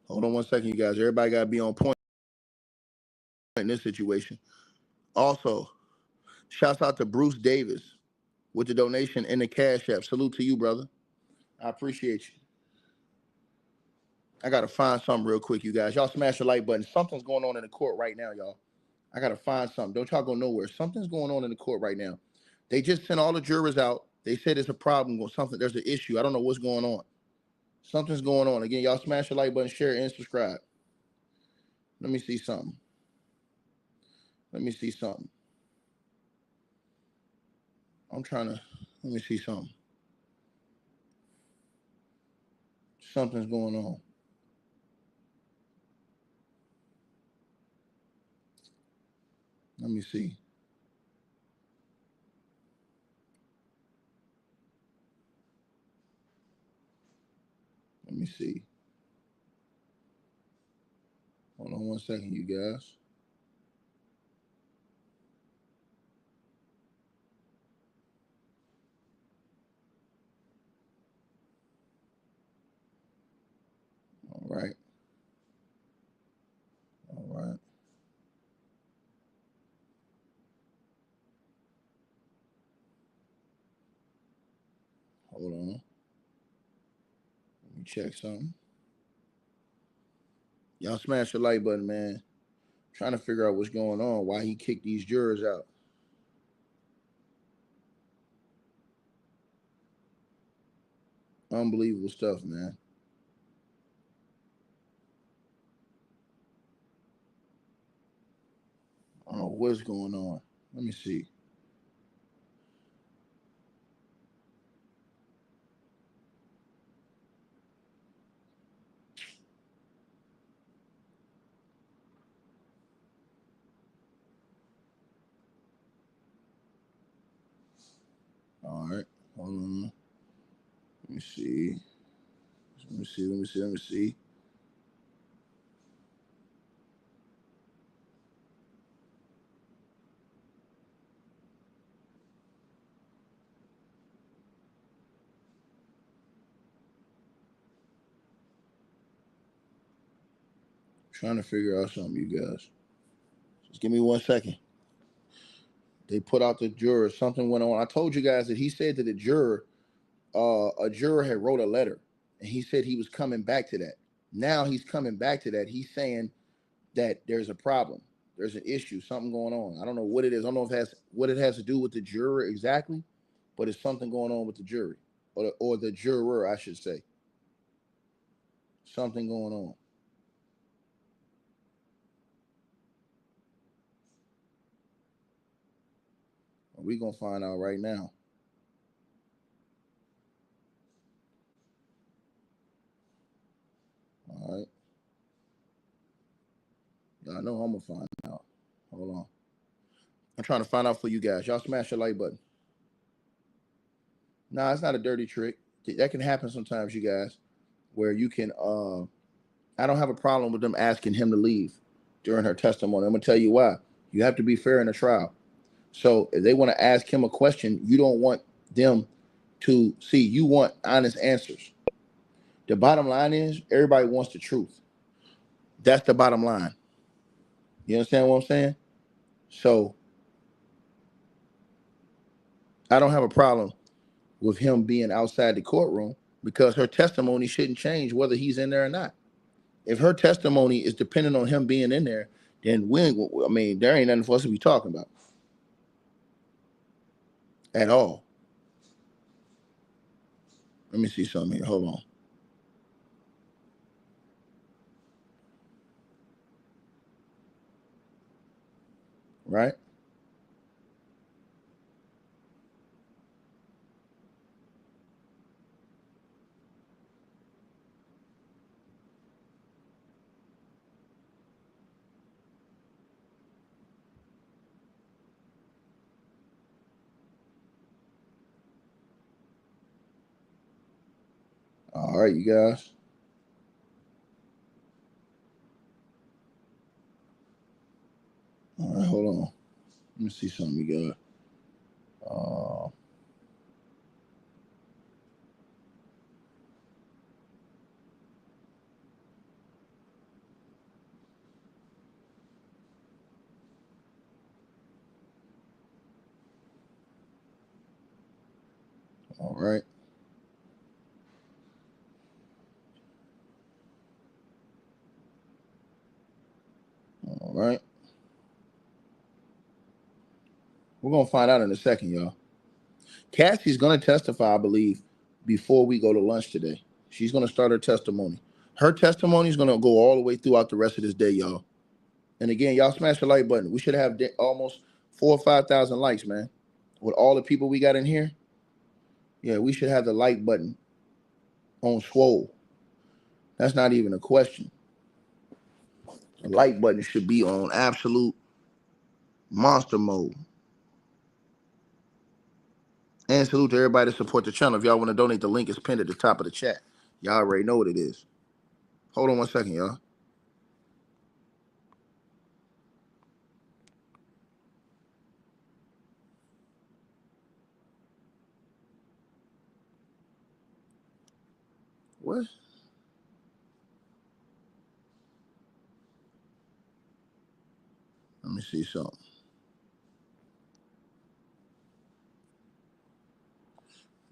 Hold on one second, you guys. Everybody got to be on point in this situation. Also, shouts out to Bruce Davis with the donation and the Cash App. Salute to you, brother. I appreciate you. I got to find something real quick, you guys. Y'all smash the like button. Something's going on in the court right now, y'all. I got to find something. Don't y'all go nowhere. Something's going on in the court right now. They just sent all the jurors out. They said it's a problem or something. There's an issue. I don't know what's going on. Something's going on. Again, y'all smash the like button, share, and subscribe. Let me see something. Let me see something. Let me see something. Something's going on. Let me see. Let me see. Hold on one second, you guys. All right. All right. Hold on. Let me check something. Y'all smash the like button, man. Trying to figure out what's going on, why he kicked these jurors out. Unbelievable stuff, man. I don't know what's going on. Let me see. All right. Hold on. Let me see. Let me see. Let me see. Let me see. Trying to figure out something, you guys. Just give me 1 second. They put out the jurors. Something went on. I told you guys that he said that a juror had wrote a letter, and he said he was coming back to that. Now he's coming back to that. He's saying that there's a problem. There's an issue, something going on. I don't know what it is. I don't know if it has what it has to do with the juror exactly, but it's something going on with the jury or the juror, I should say. Something going on. We're gonna find out right now. All right. Y'all know I'm gonna find out. Hold on. I'm trying to find out for you guys. Y'all smash the like button. Nah, it's not a dirty trick. That can happen sometimes, you guys, where you can I don't have a problem with them asking him to leave during her testimony. I'm gonna tell you why. You have to be fair in a trial. So if they want to ask him a question, you don't want them to see. You want honest answers. The bottom line is everybody wants the truth. That's the bottom line. You understand what I'm saying? So I don't have a problem with him being outside the courtroom because her testimony shouldn't change whether he's in there or not. If her testimony is dependent on him being in there, then there ain't nothing for us to be talking about at all. Let me see something here. Hold on. Right? All right, you guys. All right, hold on. Let me see something, you guys. All right. All right. We're going to find out in a second, y'all. Cassie's going to testify, I believe, before we go to lunch today. She's going to start her testimony. Her testimony is going to go all the way throughout the rest of this day, y'all. And again, y'all smash the like button. We should have almost 4,000 or 5,000 likes, man. With all the people we got in here, yeah, we should have the like button on swole. That's not even a question. The like button should be on absolute monster mode. And salute to everybody that support the channel. If y'all want to donate, the link is pinned at the top of the chat. Y'all already know what it is. Hold on one second, y'all. What? Let me see something.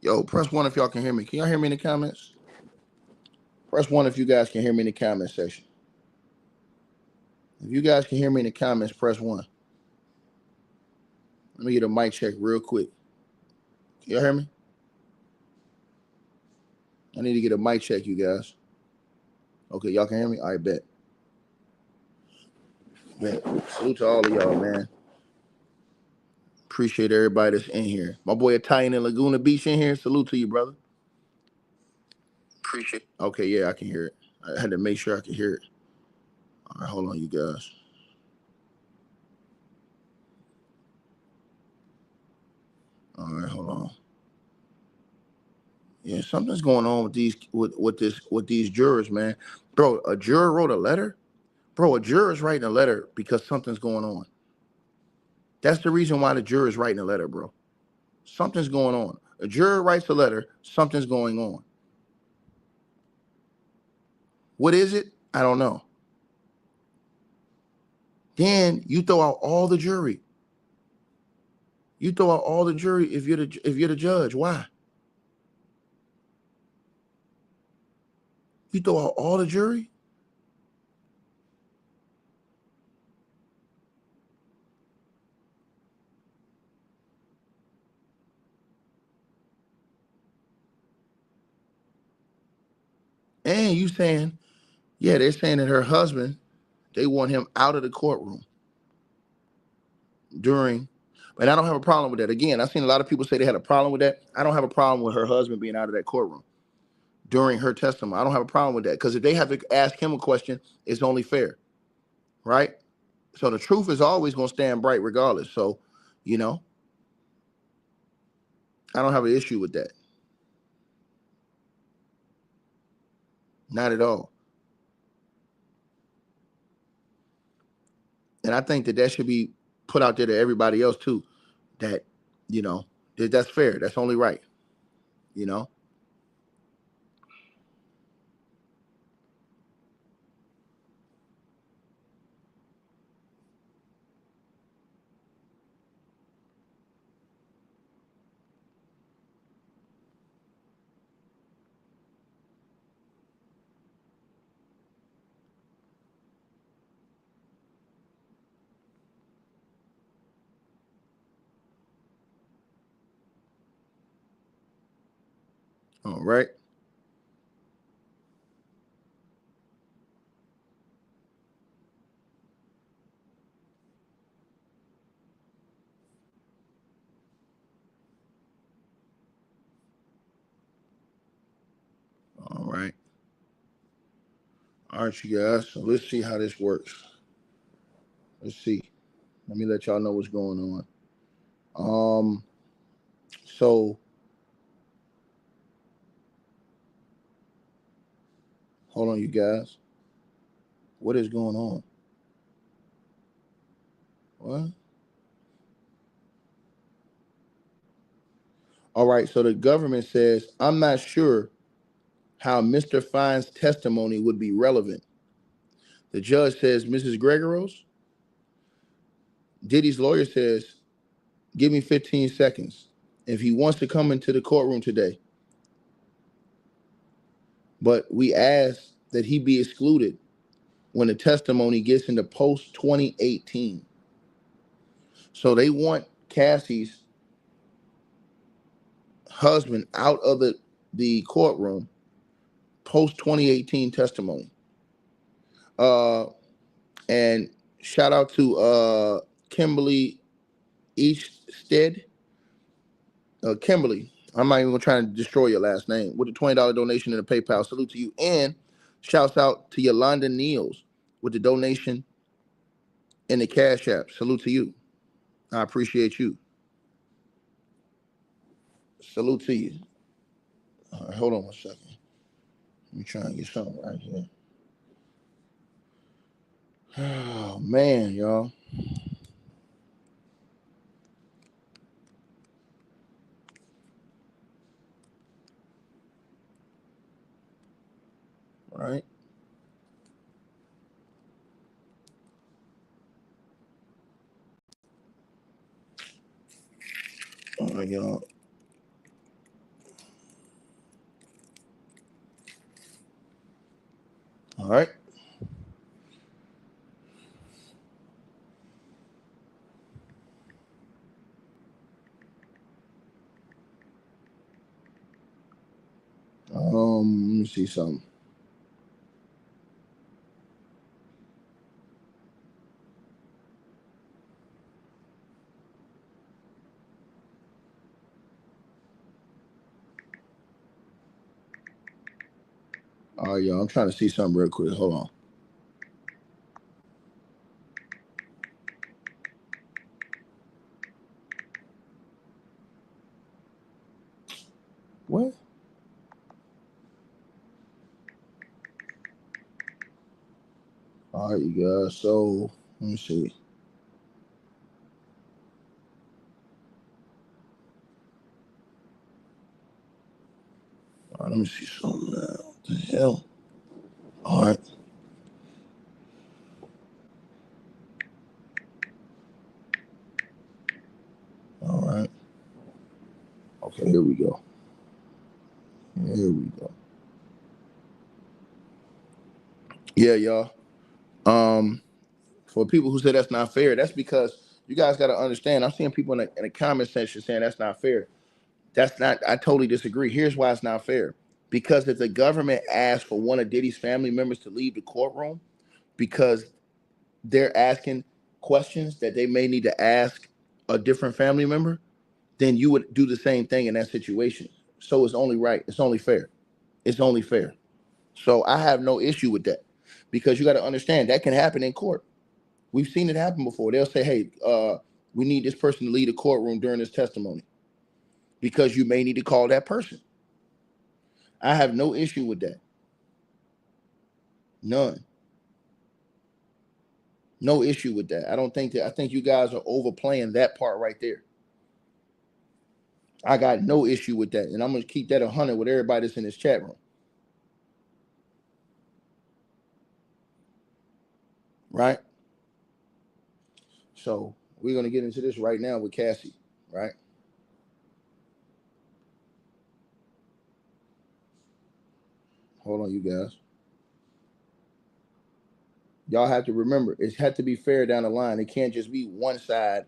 Yo, press 1 if y'all can hear me. Can y'all hear me in the comments? Press 1 if you guys can hear me in the comment section. If you guys can hear me in the comments, press 1. Let me get a mic check real quick. Can y'all hear me? I need to get a mic check, you guys. Okay, y'all can hear me? I bet. Salute to all of y'all, man. Appreciate everybody that's in here. My boy Italian in Laguna Beach in here. Salute to you, brother. Appreciate it. Okay, yeah, I can hear it. I had to make sure I could hear it. All right, hold on, you guys. All right, hold on. Yeah, something's going on with these jurors, man. Bro, a juror wrote a letter? Bro, a juror's writing a letter because something's going on. That's the reason why the juror's writing a letter, bro. Something's going on. A juror writes a letter, something's going on. What is it? I don't know. Then you throw out all the jury. You throw out all the jury if you're the judge. Why? You throw out all the jury? And you saying, yeah, they're saying that her husband, they want him out of the courtroom during, and I don't have a problem with that. Again, I've seen a lot of people say they had a problem with that. I don't have a problem with her husband being out of that courtroom during her testimony. I don't have a problem with that, because if they have to ask him a question, it's only fair, right? So the truth is always going to stand bright regardless. So, you know, I don't have an issue with that. Not at all. And I think that should be put out there to everybody else too, that, you know, that's fair. That's only right, you know? All right. All right. All right, you guys. So let's see how this works. Let's see. Let me let y'all know what's going on. So hold on, you guys. What is going on? What? All right. So the government says, I'm not sure how Mr. Fine's testimony would be relevant. The judge says, Mrs. Gregoros. Diddy's lawyer says, give me 15 seconds. if he wants to come into the courtroom today, but we ask that he be excluded when the testimony gets into post 2018. So they want Cassie's husband out of the courtroom post 2018 testimony. And shout out to Kimberly Easted. Kimberly, I'm not even gonna try to destroy your last name, with a $20 donation and a PayPal. Salute to you. And shouts out to Yolanda Niels with the donation in the Cash App. Salute to you. I appreciate you. Salute to you. All right, hold on one second. Let me try and get something right here. Oh man, y'all. All right. All right, y'all. All right. Let me see something. All right, y'all. I'm trying to see something real quick. Hold on. What? All right, you guys. So let me see. All right, let me see something now. What the hell? All right. All right. Okay, here we go. Here we go. Yeah, y'all. For people who say that's not fair, that's because you guys got to understand. I'm seeing people in the comment section saying that's not fair. That's not. I totally disagree. Here's why it's not fair. Because if the government asked for one of Diddy's family members to leave the courtroom because they're asking questions that they may need to ask a different family member, then you would do the same thing in that situation. So it's only right. It's only fair. It's only fair. So I have no issue with that because you got to understand that can happen in court. We've seen it happen before. They'll say, hey, we need this person to leave the courtroom during this testimony because you may need to call that person. I have no issue with that. None. No issue with that. I don't think that. I think you guys are overplaying that part right there. I got no issue with that. And I'm going to keep that 100 with everybody that's in this chat room. Right? So we're going to get into this right now with Cassie. Right? Hold on, you guys. Y'all have to remember, it had to be fair down the line. It can't just be one side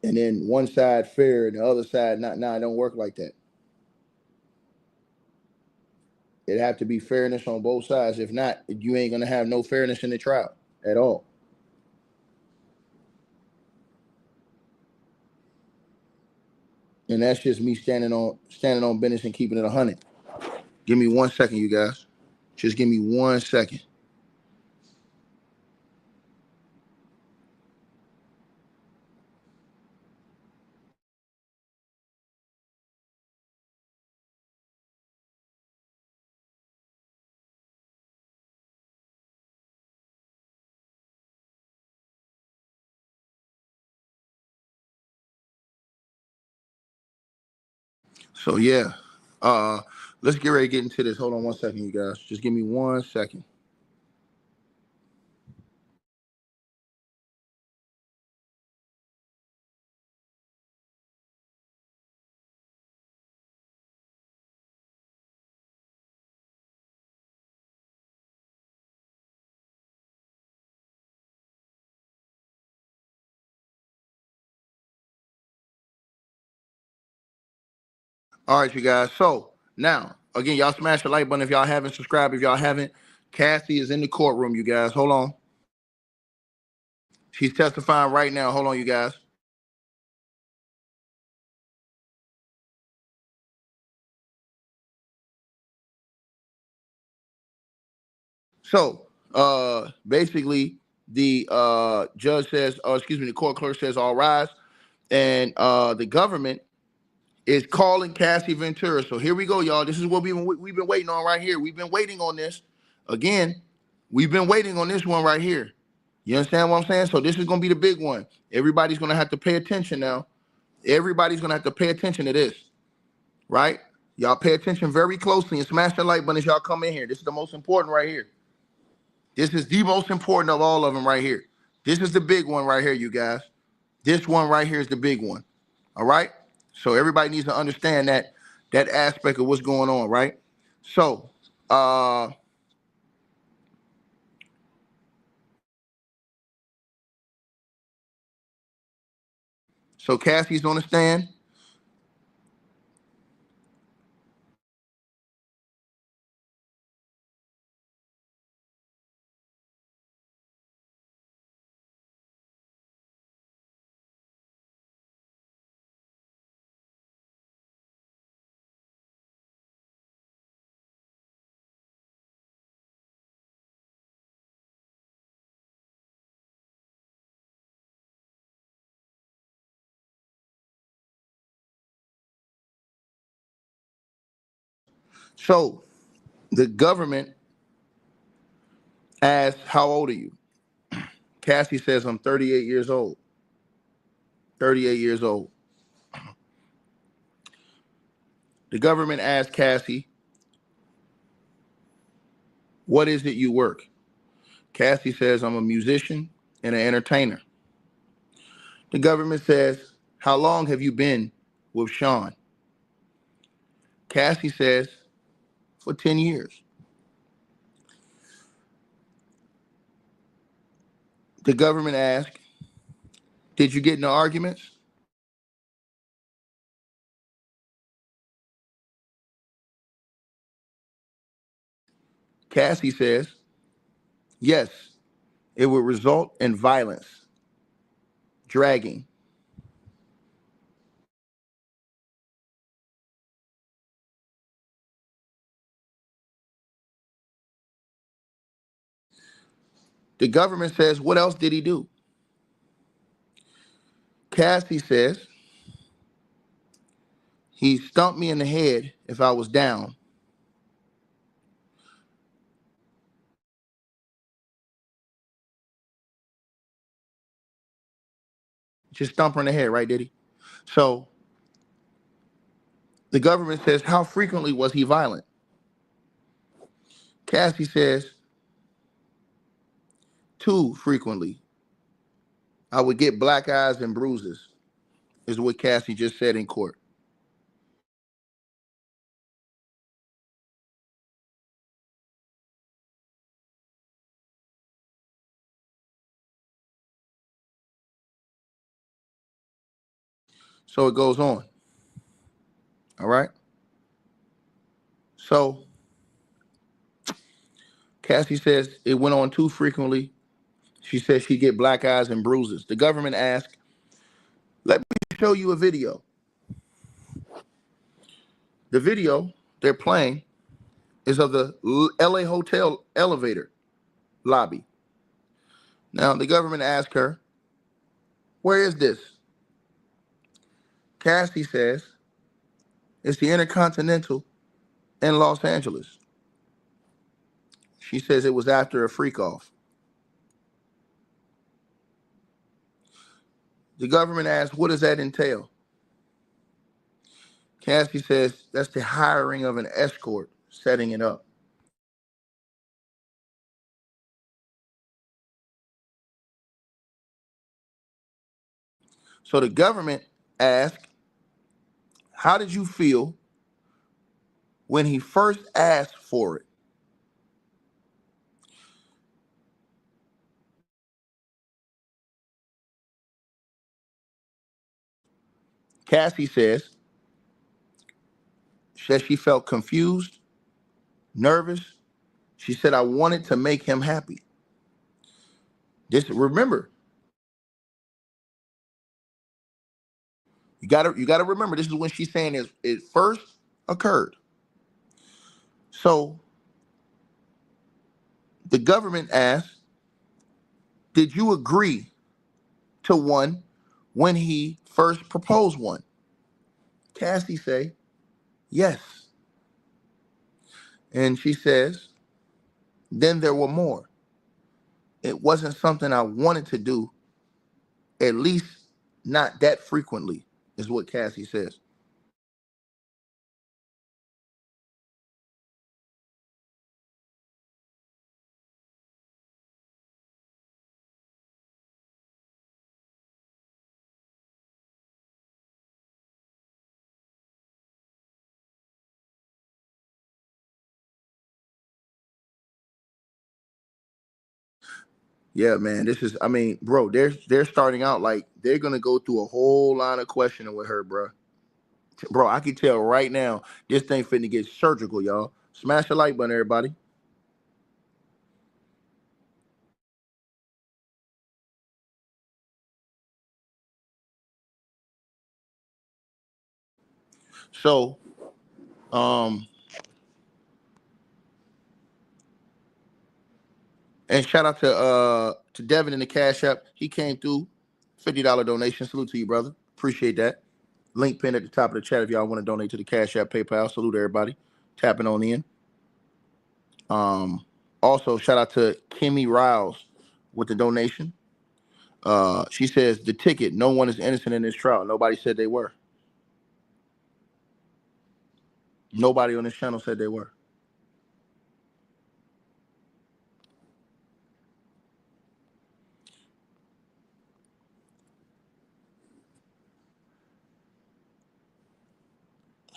and then one side fair and the other side not. Nah, it don't work like that. It have to be fairness on both sides. If not, you ain't gonna have no fairness in the trial at all. And that's just me standing on business and keeping it 100. Give me 1 second, you guys. Just give me 1 second. So yeah, let's get ready to get into this. Hold on 1 second, you guys. Just give me 1 second. All right, you guys. So now, again, y'all smash the like button if y'all haven't subscribed. If y'all haven't, Cassie is in the courtroom, you guys. Hold on. She's testifying right now. Hold on, you guys. So, basically, the judge says, excuse me, the court clerk says, all rise. And the government is calling Cassie Ventura. So here we go, y'all. This is what we've been waiting on right here. We've been waiting on this. Again, we've been waiting on this one right here. You understand what I'm saying? So this is going to be the big one. Everybody's going to have to pay attention now. Everybody's going to have to pay attention to this, right? Y'all pay attention very closely and smash the like button as y'all come in here. This is the most important right here. This is the most important of all of them right here. This is the big one right here, you guys. This one right here is the big one. All right? So everybody needs to understand that aspect of what's going on, right? So, so Cassie's on the stand. So the government asks, how old are you? Cassie says, I'm 38 years old. 38 years old. The government asks Cassie, what is it you work? Cassie says, I'm a musician and an entertainer. The government says, how long have you been with Sean? Cassie says, for 10 years. The government asks, did you get into arguments? Cassie says, yes, it would result in violence, dragging. The government says, what else did he do? Cassie says, he stumped me in the head if I was down. Just stump her in the head, right, Diddy? So the government says, how frequently was he violent? Cassie says, too frequently. I would get black eyes and bruises, is what Cassie just said in court. So it goes on. All right. So Cassie says it went on too frequently. She says she get black eyes and bruises. The government asked, let me show you a video. The video they're playing is of the LA hotel elevator lobby. Now, the government asked her, where is this? Cassie says, it's the Intercontinental in Los Angeles. She says it was after a freak off. The government asked, what does that entail? Cassie says, that's the hiring of an escort, setting it up. So the government asked, how did you feel when he first asked for it? Cassie says, said she felt confused, nervous. She said, I wanted to make him happy. Remember, you gotta remember, this is when she's saying it first occurred. So the government asked, did you agree to one when he first proposed one? Cassie say, yes. And she says, then there were more. It wasn't something I wanted to do, at least not that frequently, is what Cassie says. Yeah, man, I mean, bro, they're starting out like they're gonna go through a whole line of questioning with her, bro. Bro, I can tell right now this thing finna get surgical, y'all. Smash the like button, everybody. So, and shout out to Devin in the Cash App. He came through, $50 donation. Salute to you, brother. Appreciate that. Link pinned at the top of the chat if y'all want to donate to the Cash App, PayPal. Salute everybody. Tapping on in. Also, shout out to Kimmy Riles with the donation. She says the ticket. No one is innocent in this trial. Nobody said they were. Nobody on this channel said they were.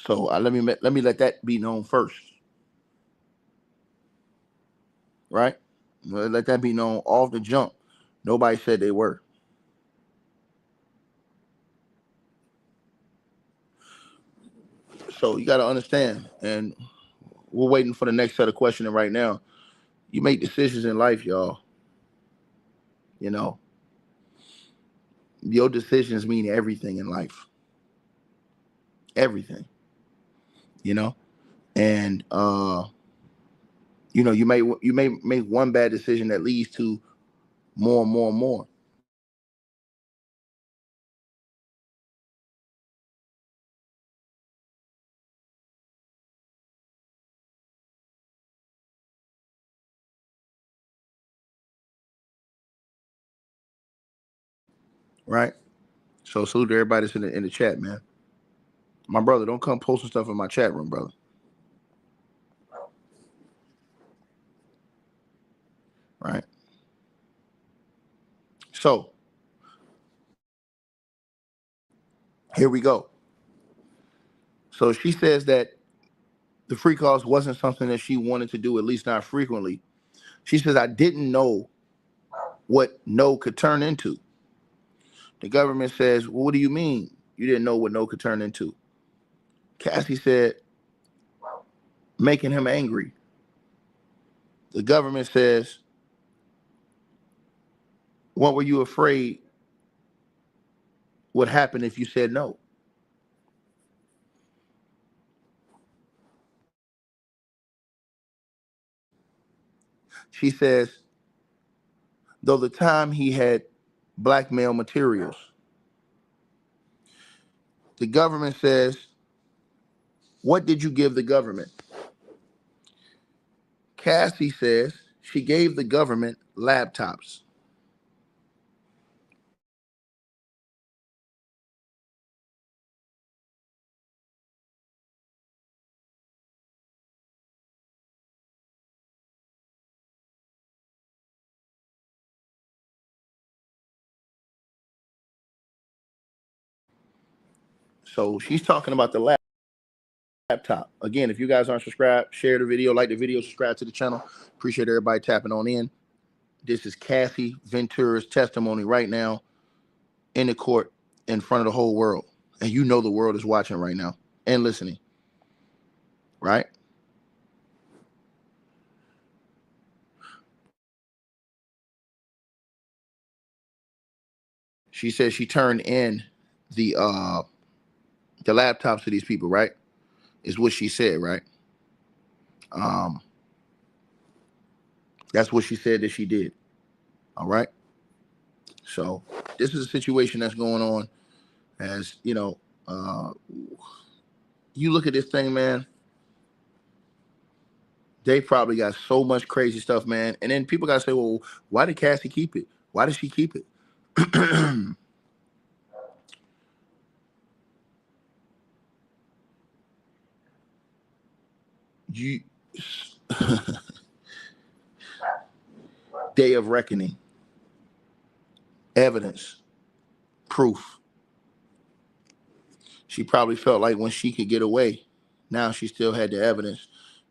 So let me let that be known first, right? Let that be known off the jump. Nobody said they were. So you got to understand, and we're waiting for the next set of questioning right now. You make decisions in life, y'all. You know, your decisions mean everything in life. Everything. You know, and you may make one bad decision that leads to more and more and more. Right? So salute to everybody that's in the chat, man. My brother, don't come posting stuff in my chat room, brother. Right? So here we go. So she says that the free calls wasn't something that she wanted to do, at least not frequently. She says, I didn't know what no could turn into. The government says, well, what do you mean you didn't know what no could turn into? Cassie said, making him angry. The government says, what were you afraid would happen if you said no? She says, though the time he had blackmail materials. The government says, what did you give the government? Cassie says she gave the government laptops. So she's talking about the laptop. Again, if you guys aren't subscribed, share the video, like the video, subscribe to the channel. Appreciate everybody tapping on in. This is Cassie Ventura's testimony right now in the court in front of the whole world. And you know the world is watching right now and listening. right? She said she turned in the uh the laptops to these people, right? Is what she said, right? Um, that's what she said that she did. All right. So this is a situation that's going on. As you know, you look at this thing, man. They probably got so much crazy stuff, man. And then people gotta say, well, why did Cassie keep it? Why did she keep it? you Day of reckoning, evidence, proof. She probably felt like when she could get away, now she still had the evidence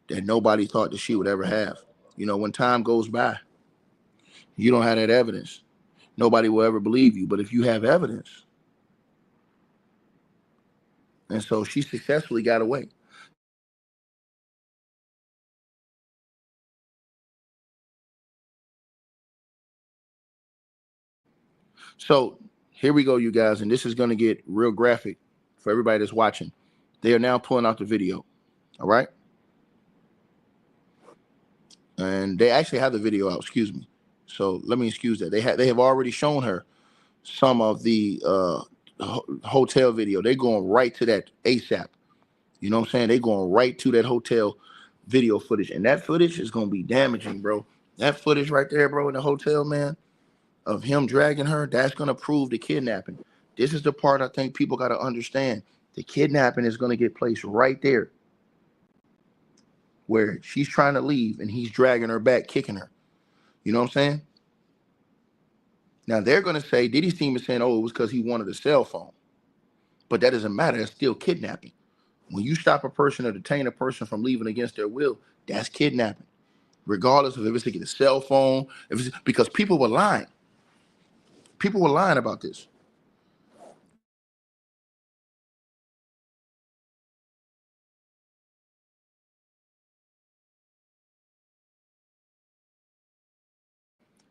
that nobody thought that she would ever have. You know, when time goes by, you don't have that evidence. Nobody will ever believe you. But if you have evidence, and so she successfully got away. So here we go, you guys, and this is going to get real graphic for everybody that's watching. They are now pulling out the video. All right. And they actually have the video out, excuse me. So let me excuse that. They have already shown her some of the hotel video. They're going right to that ASAP. You know what I'm saying? They're going right to that hotel video footage. And that footage is going to be damaging, bro. That footage right there, bro, in the hotel, man, of him dragging her, that's going to prove the kidnapping. This is the part I think people got to understand. The kidnapping is going to get placed right there where she's trying to leave and he's dragging her back, kicking her. You know what I'm saying? Now they're going to say, Diddy's team is saying, oh, it was because he wanted a cell phone. But that doesn't matter. That's still kidnapping. When you stop a person or detain a person from leaving against their will, that's kidnapping. Regardless of if it's to get a cell phone, if it's because people were lying. People were lying about this.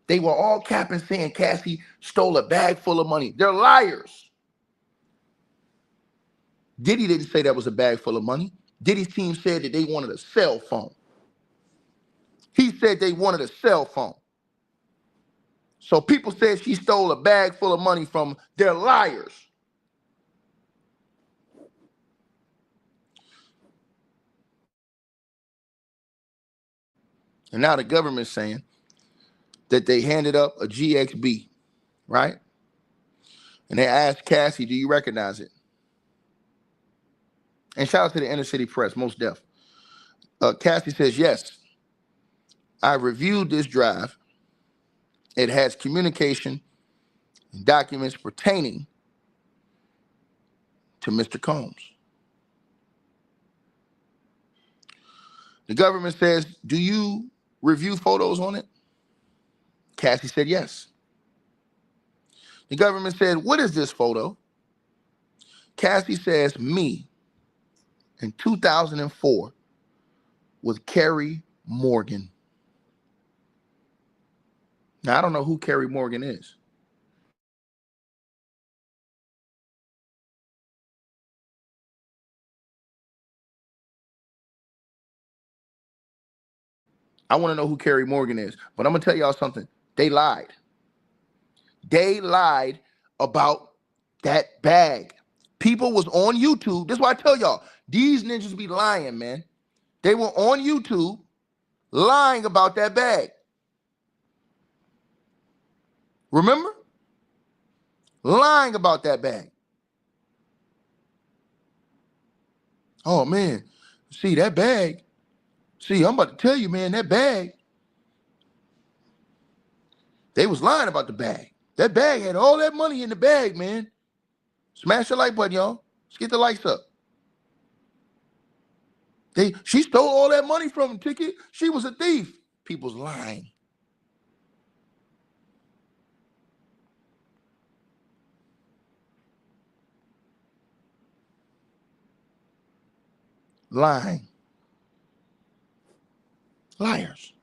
They were all capping saying Cassie stole a bag full of money. They're liars. Diddy didn't say that was a bag full of money. Diddy's team said that they wanted a cell phone. He said they wanted a cell phone. So people said she stole a bag full of money from their liars. And now the government's saying that they handed up a GXB, right? And they asked Cassie, do you recognize it? And shout out to the inner city press, most deaf. Cassie says, yes, I reviewed this drive. It has communication and documents pertaining to Mr. Combs. The government says, do you review photos on it? Cassie said, yes. The government said, what is this photo? Cassie says, me in 2004 with Carrie Morgan. Now, I don't know who Carrie Morgan is. I want to know who Carrie Morgan is. But I'm going to tell y'all something. They lied. They lied about that bag. People was on YouTube. This is why I tell y'all, these ninjas be lying, man. They were on YouTube lying about that bag. Remember? Lying about that bag. Oh, man. See, that bag. See, I'm about to tell you, man, that bag. They was lying about the bag. That bag had all that money in the bag, man. Smash the like button, y'all. Let's get the likes up. She stole all that money from him, Ticket. She was a thief. People's lying. Lying. Liars.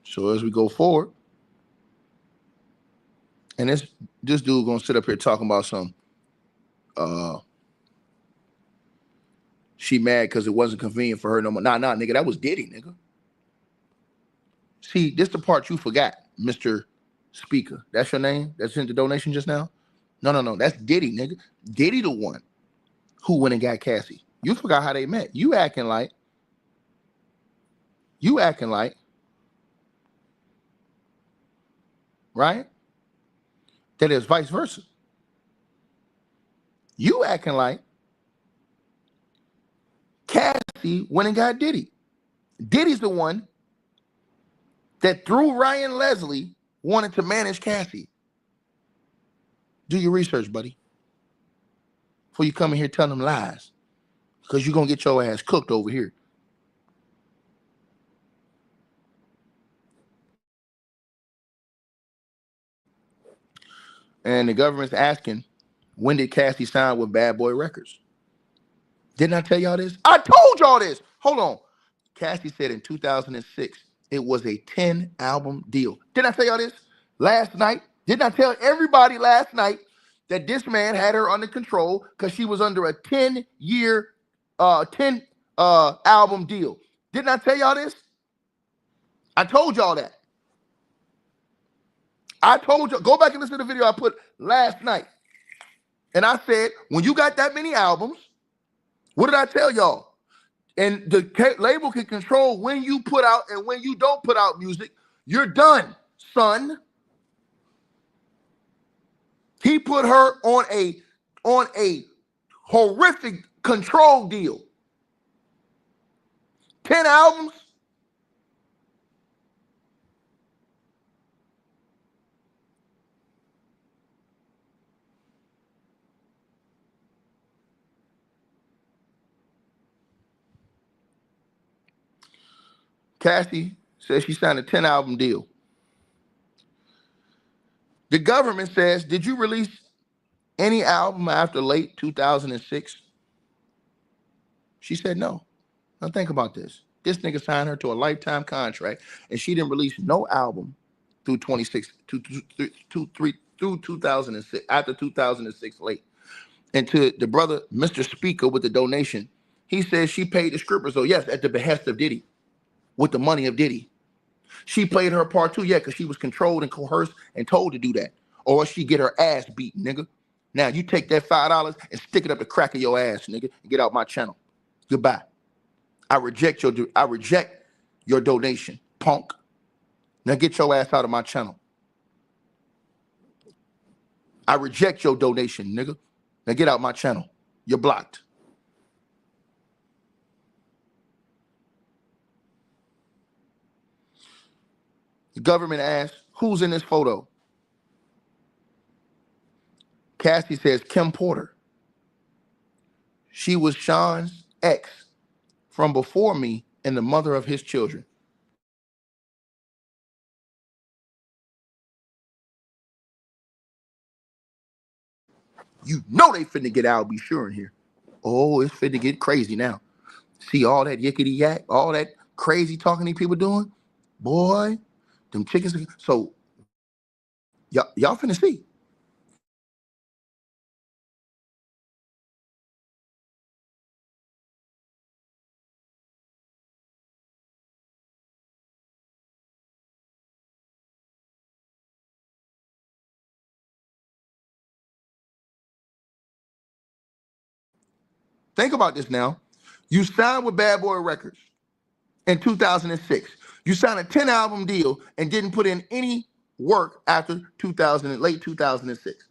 So as we go forward, and this dude gonna sit up here talking about some she mad because it wasn't convenient for her no more. Nah, nigga, that was Diddy, nigga. See, this the part you forgot, Mr. Speaker. That's your name? That sent the donation just now? No. That's Diddy, nigga. Diddy the one who went and got Cassie. You forgot how they met. You acting like, right? That is vice versa. You acting like Cassie went and got Diddy. Diddy's the one that through Ryan Leslie wanted to manage Cassie. Do your research, buddy, before you come in here telling them lies, because you're going to get your ass cooked over here. And the government's asking, when did Cassie sign with Bad Boy Records? Didn't I tell y'all this? I told y'all this. Hold on. Cassie said in 2006, it was a 10-album deal. Didn't I tell y'all this last night? Didn't I tell everybody last night that this man had her under control because she was under a 10-year, 10 album deal? Didn't I tell y'all this? I told y'all that. I told you, go back and listen to the video I put last night. And I said, when you got that many albums, what did I tell y'all? And the label can control when you put out and when you don't put out music. You're done, son. He put her on a horrific control deal. 10 albums. Cassie says she signed a 10-album deal. The government says, did you release any album after late 2006? She said no. Now think about this. This nigga signed her to a lifetime contract, and she didn't release no album through 2006, after 2006 late. And to the brother, Mr. Speaker, with the donation, he says she paid the scripper. So yes, at the behest of Diddy, with the money of Diddy. She played her part too, yeah, because she was controlled and coerced and told to do that. Or she get her ass beat, nigga. Now you take that $5 and stick it up the crack of your ass, nigga, and get out my channel. Goodbye. I reject your donation, punk. Now get your ass out of my channel. I reject your donation, nigga. Now get out my channel. You're blocked. The government asks, who's in this photo? Cassie says, Kim Porter. She was Sean's ex from before me and the mother of his children. You know they finna get Al B. Sure in here. Oh, it's finna get crazy now. See all that yickety yak, all that crazy talking these people doing? Boy, them chickens. So y'all finna see. Think about this now. You signed with Bad Boy Records in 2006. You signed a 10-album deal and didn't put in any work after late 2006.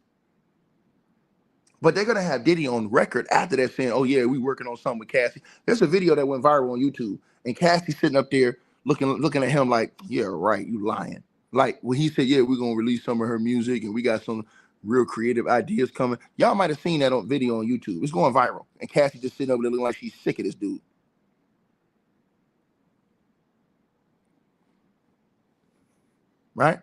But they're gonna have Diddy on record after that saying, "Oh yeah, we working on something with Cassie." There's a video that went viral on YouTube, and Cassie sitting up there looking at him like, "Yeah, right, you lying." Like when he said, "Yeah, we're gonna release some of her music, and we got some real creative ideas coming." Y'all might have seen that on video on YouTube. It's going viral, and Cassie just sitting over there looking like she's sick of this dude. right?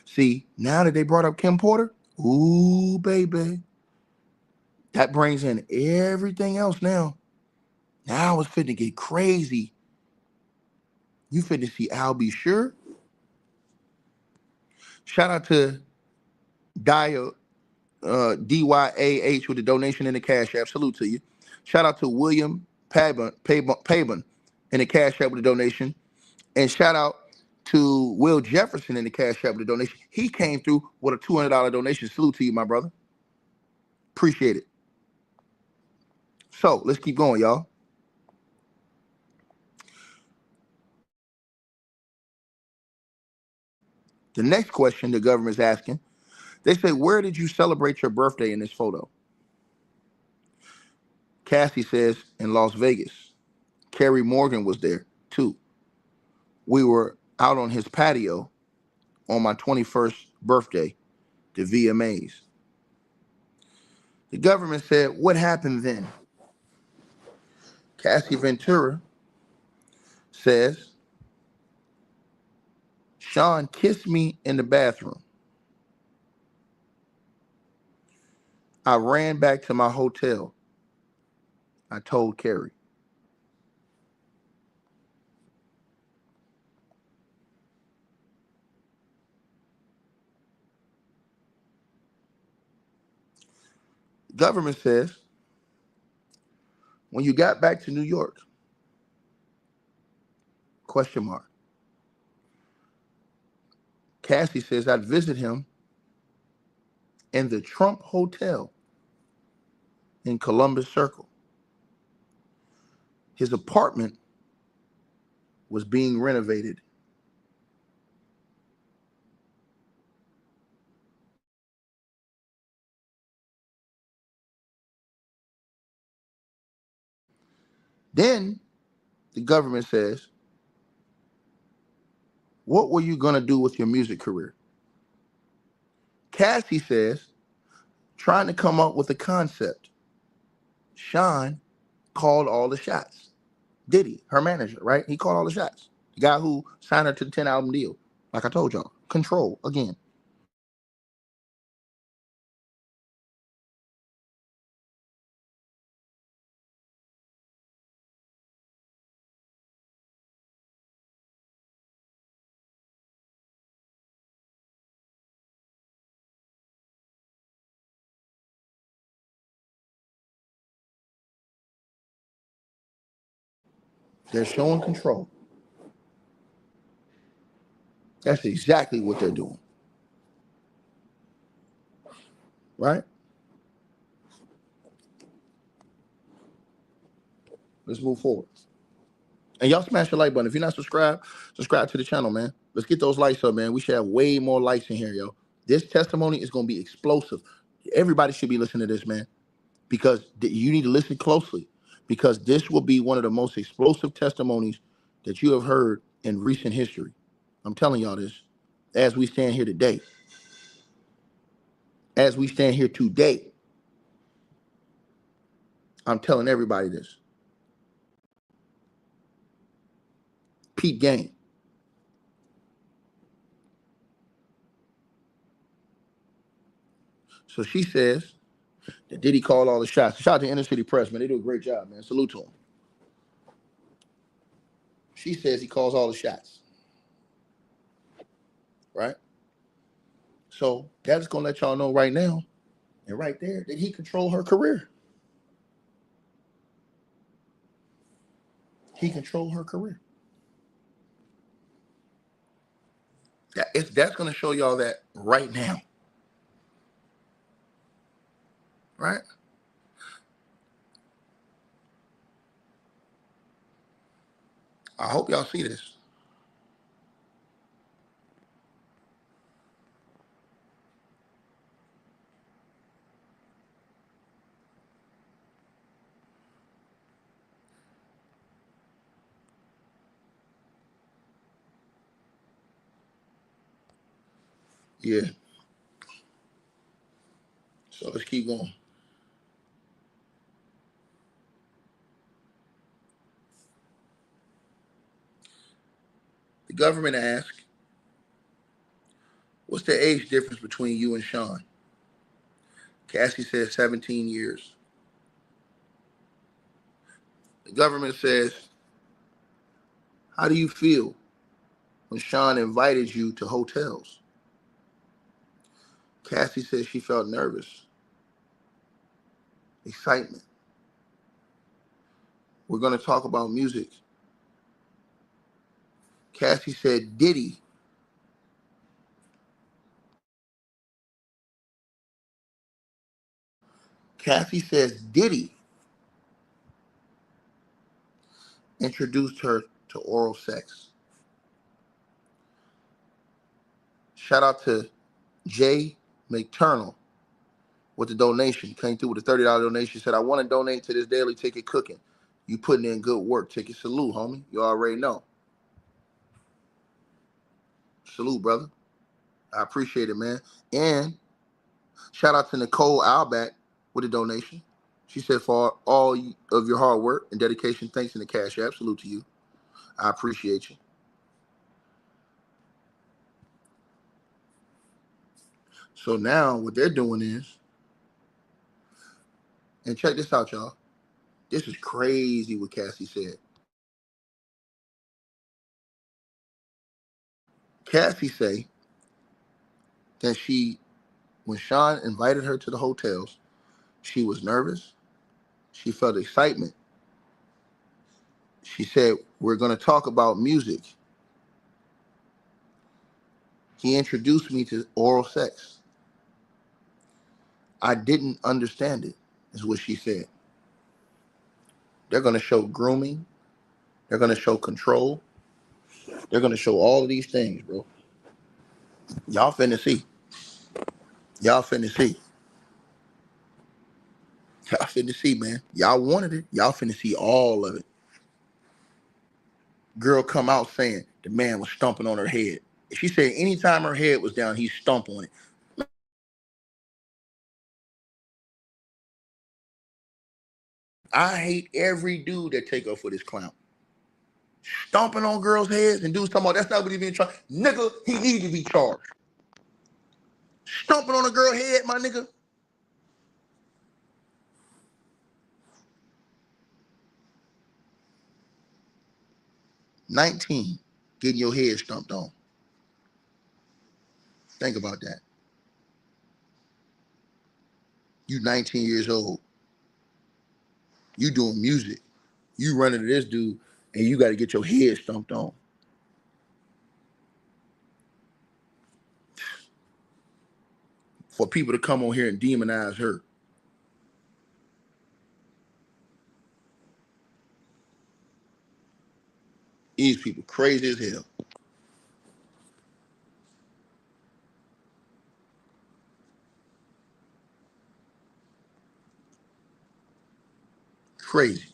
See, now that they brought up Kim Porter, ooh, baby, that brings in everything else now. Now it's finna get crazy. You finna see Al Be Sure. Shout out to Daya, DYAH with the donation in the Cash App. Salute to you. Shout out to William Pabon in the Cash App with the donation. And shout out to Will Jefferson in the Cash App with the donation. He came through with a $200 donation. Salute to you, my brother. Appreciate it. So let's keep going, y'all. The next question the government's asking, they say, where did you celebrate your birthday in this photo? Cassie says, in Las Vegas. Kerry Morgan was there, too. We were out on his patio on my 21st birthday, the VMAs. The government said, what happened then? Cassie Ventura says, Sean kissed me in the bathroom. I ran back to my hotel. I told Kerry. The government says, when you got back to New York, question mark. Cassie says, I'd visit him in the Trump Hotel in Columbus Circle. His apartment was being renovated. Then the government says, what were you going to do with your music career? Cassie says, trying to come up with a concept. Sean called all the shots. Diddy, her manager, right? He called all the shots. The guy who signed her to the 10 album deal. Like I told y'all, control again. They're showing control. That's exactly what they're doing. Right? Let's move forward. And y'all smash the like button. If you're not subscribed, subscribe to the channel, man. Let's get those likes up, man. We should have way more likes in here, yo. This testimony is going to be explosive. Everybody should be listening to this, man, because you need to listen closely, because this will be one of the most explosive testimonies that you have heard in recent history. I'm telling y'all this as we stand here today. As we stand here today, I'm telling everybody this. Peep game. So she says that Diddy called all the shots. Shout out to Inner City Press, man. They do a great job, man. Salute to them. She says he calls all the shots. Right? So that's going to let y'all know right now and right there that he controlled her career. He controlled her career. That's going to show y'all that right now. Right? I hope y'all see this. Yeah. So let's keep going. The government asked, what's the age difference between you and Sean? Cassie says 17 years. The government says, how do you feel when Sean invited you to hotels? Cassie says she felt nervous, excitement. We're going to talk about music. Cassie said Diddy. Cassie says Diddy introduced her to oral sex. Shout out to Jay McTurnal with the donation. Came through with a $30 donation. Said, I want to donate to this daily ticket cooking. You putting in good work. Ticket salute, homie. You already know. Salute, brother. I appreciate it, man. And shout out to Nicole Alback with a donation. She said, for all of your hard work and dedication, thanks in the cash app. Salute to you. I appreciate you. So now what they're doing is, and check this out, y'all. This is crazy what Cassie said. Cassie say that when Sean invited her to the hotels, she was nervous. She felt excitement. She said, we're going to talk about music. He introduced me to oral sex. I didn't understand it, is what she said. They're going to show grooming. They're going to show control. They're going to show all of these things, bro. Y'all finna see. Y'all finna see. Y'all finna see, man. Y'all wanted it. Y'all finna see all of it. Girl come out saying the man was stomping on her head. She said anytime her head was down, he stomped on it. I hate every dude that take up for this clown. Stomping on girls' heads and dudes talking about that's not what he's being charged. Nigga, he needs to be charged. Stomping on a girl head, my nigga. 19, getting your head stomped on. Think about that. You 19 years old. You doing music. You running to this dude and you got to get your head stomped on. For people to come on here and demonize her. These people crazy as hell. Crazy.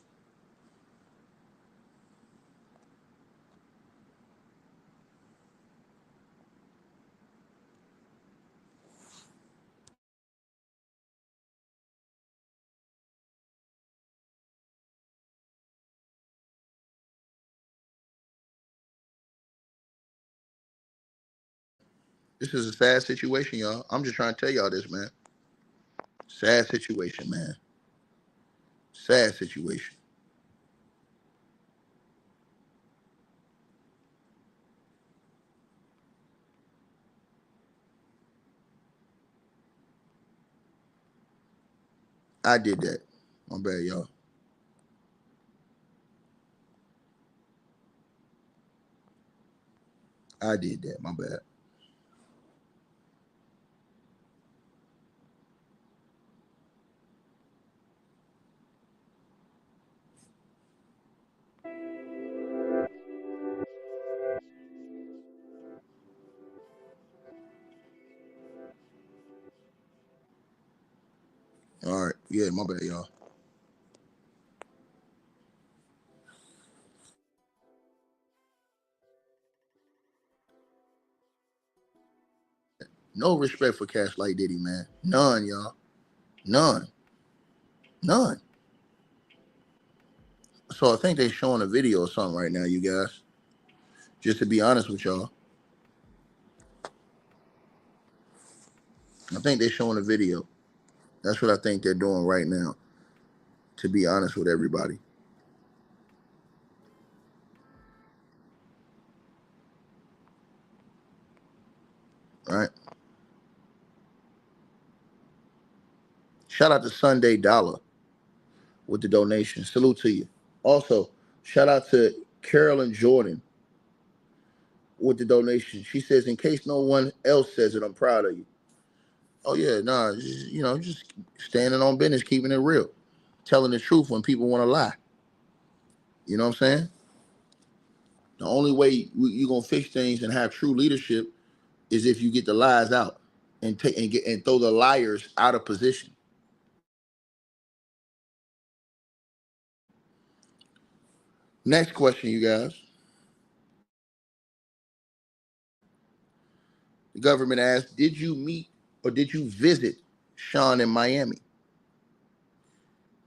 This is a sad situation, y'all. I'm just trying to tell y'all this, man. Sad situation, man. Sad situation. I did that. My bad, y'all. I did that. My bad. All right. Yeah, my bad, y'all. No respect for cats like Diddy, man. None, y'all. None. None. So I think they're showing a video or something right now, you guys. Just to be honest with y'all. I think they're showing a video. That's what I think they're doing right now. To be honest with everybody. All right. Shout out to Sunday Dollar with the donation. Salute to you. Also, shout out to Carolyn Jordan with the donation. She says, in case no one else says it, I'm proud of you. Oh, yeah, nah, just standing on business, keeping it real, telling the truth when people want to lie. You know what I'm saying? The only way you're going to fix things and have true leadership is if you get the lies out and throw the liars out of position. Next question, you guys. The government asked, did you meet or did you visit Sean in Miami?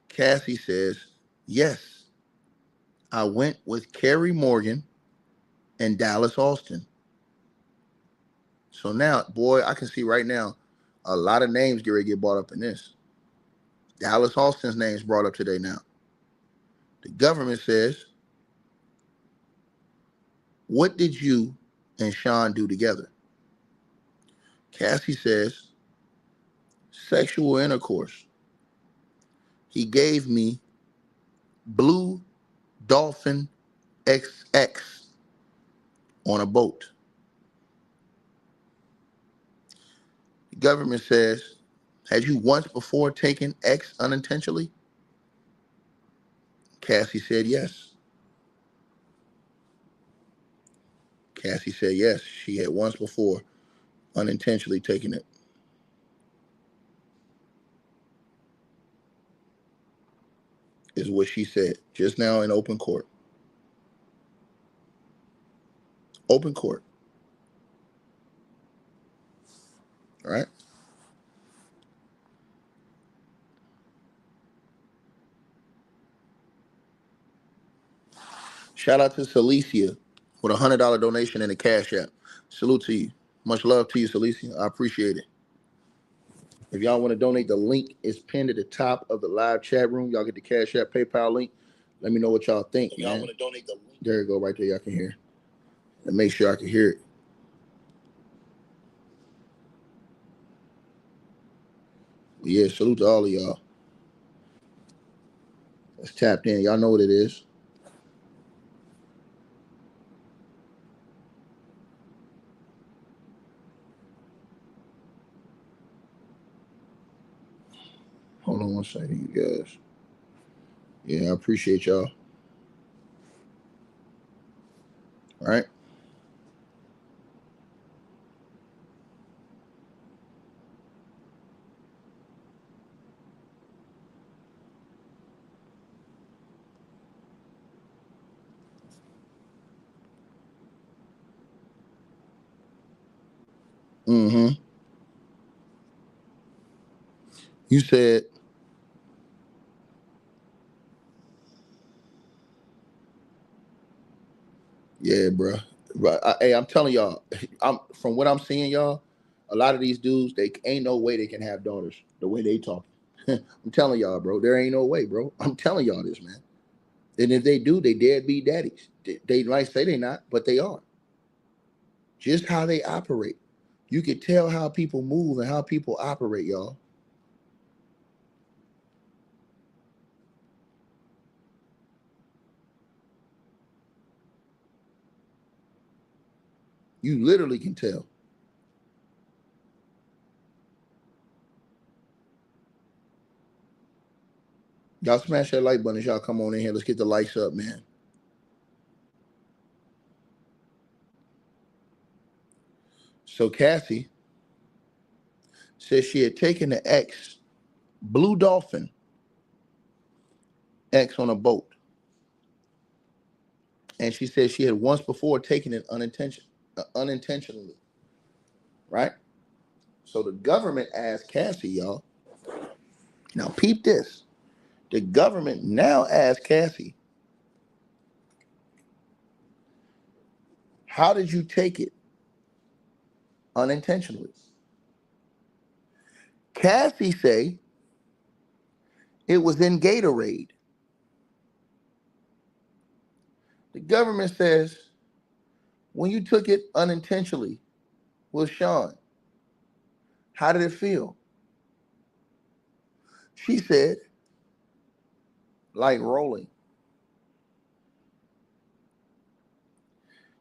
Cassie says, yes. I went with Kerry Morgan and Dallas Austin. So now, boy, I can see right now a lot of names get ready to get brought up in this. Dallas Austin's name's brought up today now. The government says, what did you and Sean do together? Cassie says, sexual intercourse. He gave me Blue Dolphin XX on a boat. The government says, had you once before taken X unintentionally? Cassie said yes. Cassie said yes. She had once before unintentionally taken it. Is what she said just now in open court. Open court. All right. Shout out to Celicia with a $100 donation in the Cash App. Salute to you. Much love to you, Celicia. I appreciate it. If y'all want to donate, the link is pinned at the top of the live chat room. Y'all get the Cash App PayPal link. Let me know what y'all think. Y'all want to donate the link? There you go, right there. Y'all can hear. And make sure I can hear it. But yeah, salute to all of y'all. That's tapped in. Y'all know what it is. Hold on one second, you guys. Yeah, I appreciate y'all. All right. Mm-hmm. You said, yeah, bro. Hey, I'm telling y'all, I'm from what I'm seeing, y'all. A lot of these dudes, they ain't no way they can have daughters the way they talk. I'm telling y'all, bro. There ain't no way, bro. I'm telling y'all this, man. And if they do, they deadbeat daddies. They might say they not, but they are. Just how they operate. You can tell how people move and how people operate, y'all. You literally can tell. Y'all smash that like button as y'all come on in here. Let's get the likes up, man. So Cassie says she had taken the X, Blue Dolphin X on a boat. And she said she had once before taken it unintentionally. Right? So the government asked Cassie, y'all. Now peep this. The government now asked Cassie, how did you take it unintentionally? Cassie say it was in Gatorade. The government says when you took it unintentionally with Sean, how did it feel? She said, like rolling.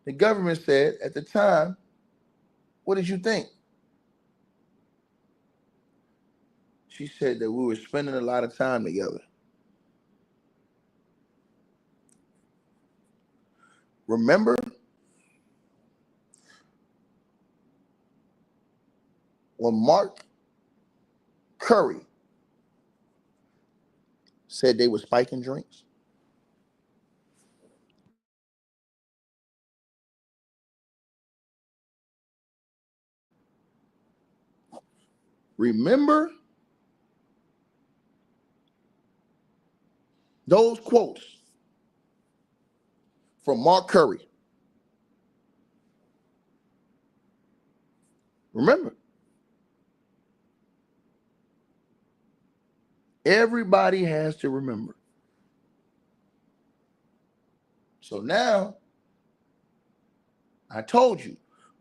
The government said at the time, what did you think? She said that we were spending a lot of time together. Remember when Mark Curry said they were spiking drinks? Remember those quotes from Mark Curry? Remember, everybody has to remember. So now, I told you,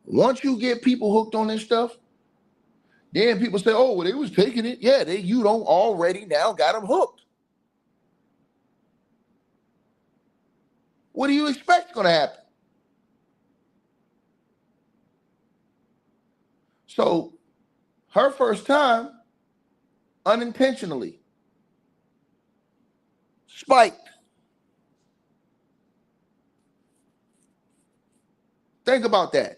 once you get people hooked on this stuff, then people say, oh, well, they was taking it. Yeah, you don't already now got them hooked. What do you expect is going to happen? So her first time, unintentionally, spiked. Think about that.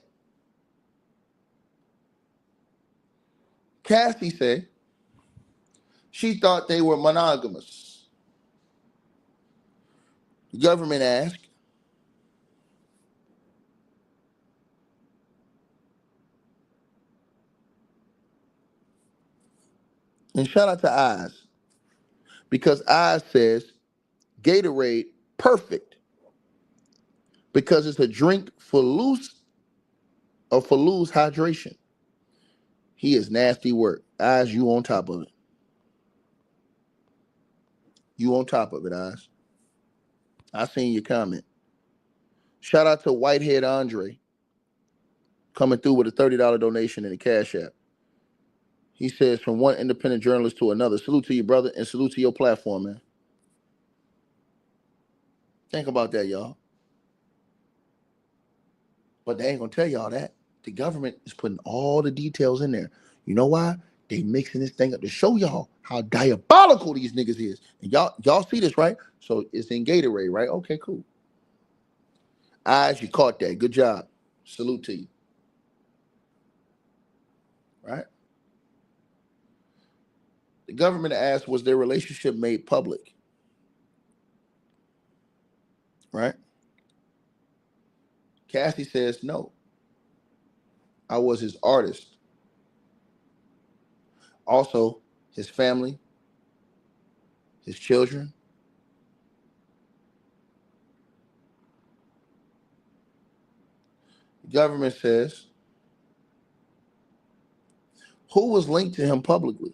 Cassie said she thought they were monogamous. The government asked, and shout out to Eyes, because Eyes says Gatorade perfect because it's a drink for loose hydration. He is nasty work. Eyes, you on top of it. You on top of it, Eyes. I seen your comment. Shout out to Whitehead Andre coming through with a $30 donation in the Cash App. He says, from one independent journalist to another. Salute to you, brother, and salute to your platform, man. Think about that, y'all. But they ain't gonna tell y'all that. The government is putting all the details in there. You know why? They mixing this thing up to show y'all how diabolical these niggas is. And y'all see this, right? So it's in Gatorade, right? Okay, cool. Eyes, you caught that. Good job. Salute to you. Right? The government asked, was their relationship made public? Right? Cassie says, no. I was his artist. Also, his family, his children. The government says, who was linked to him publicly?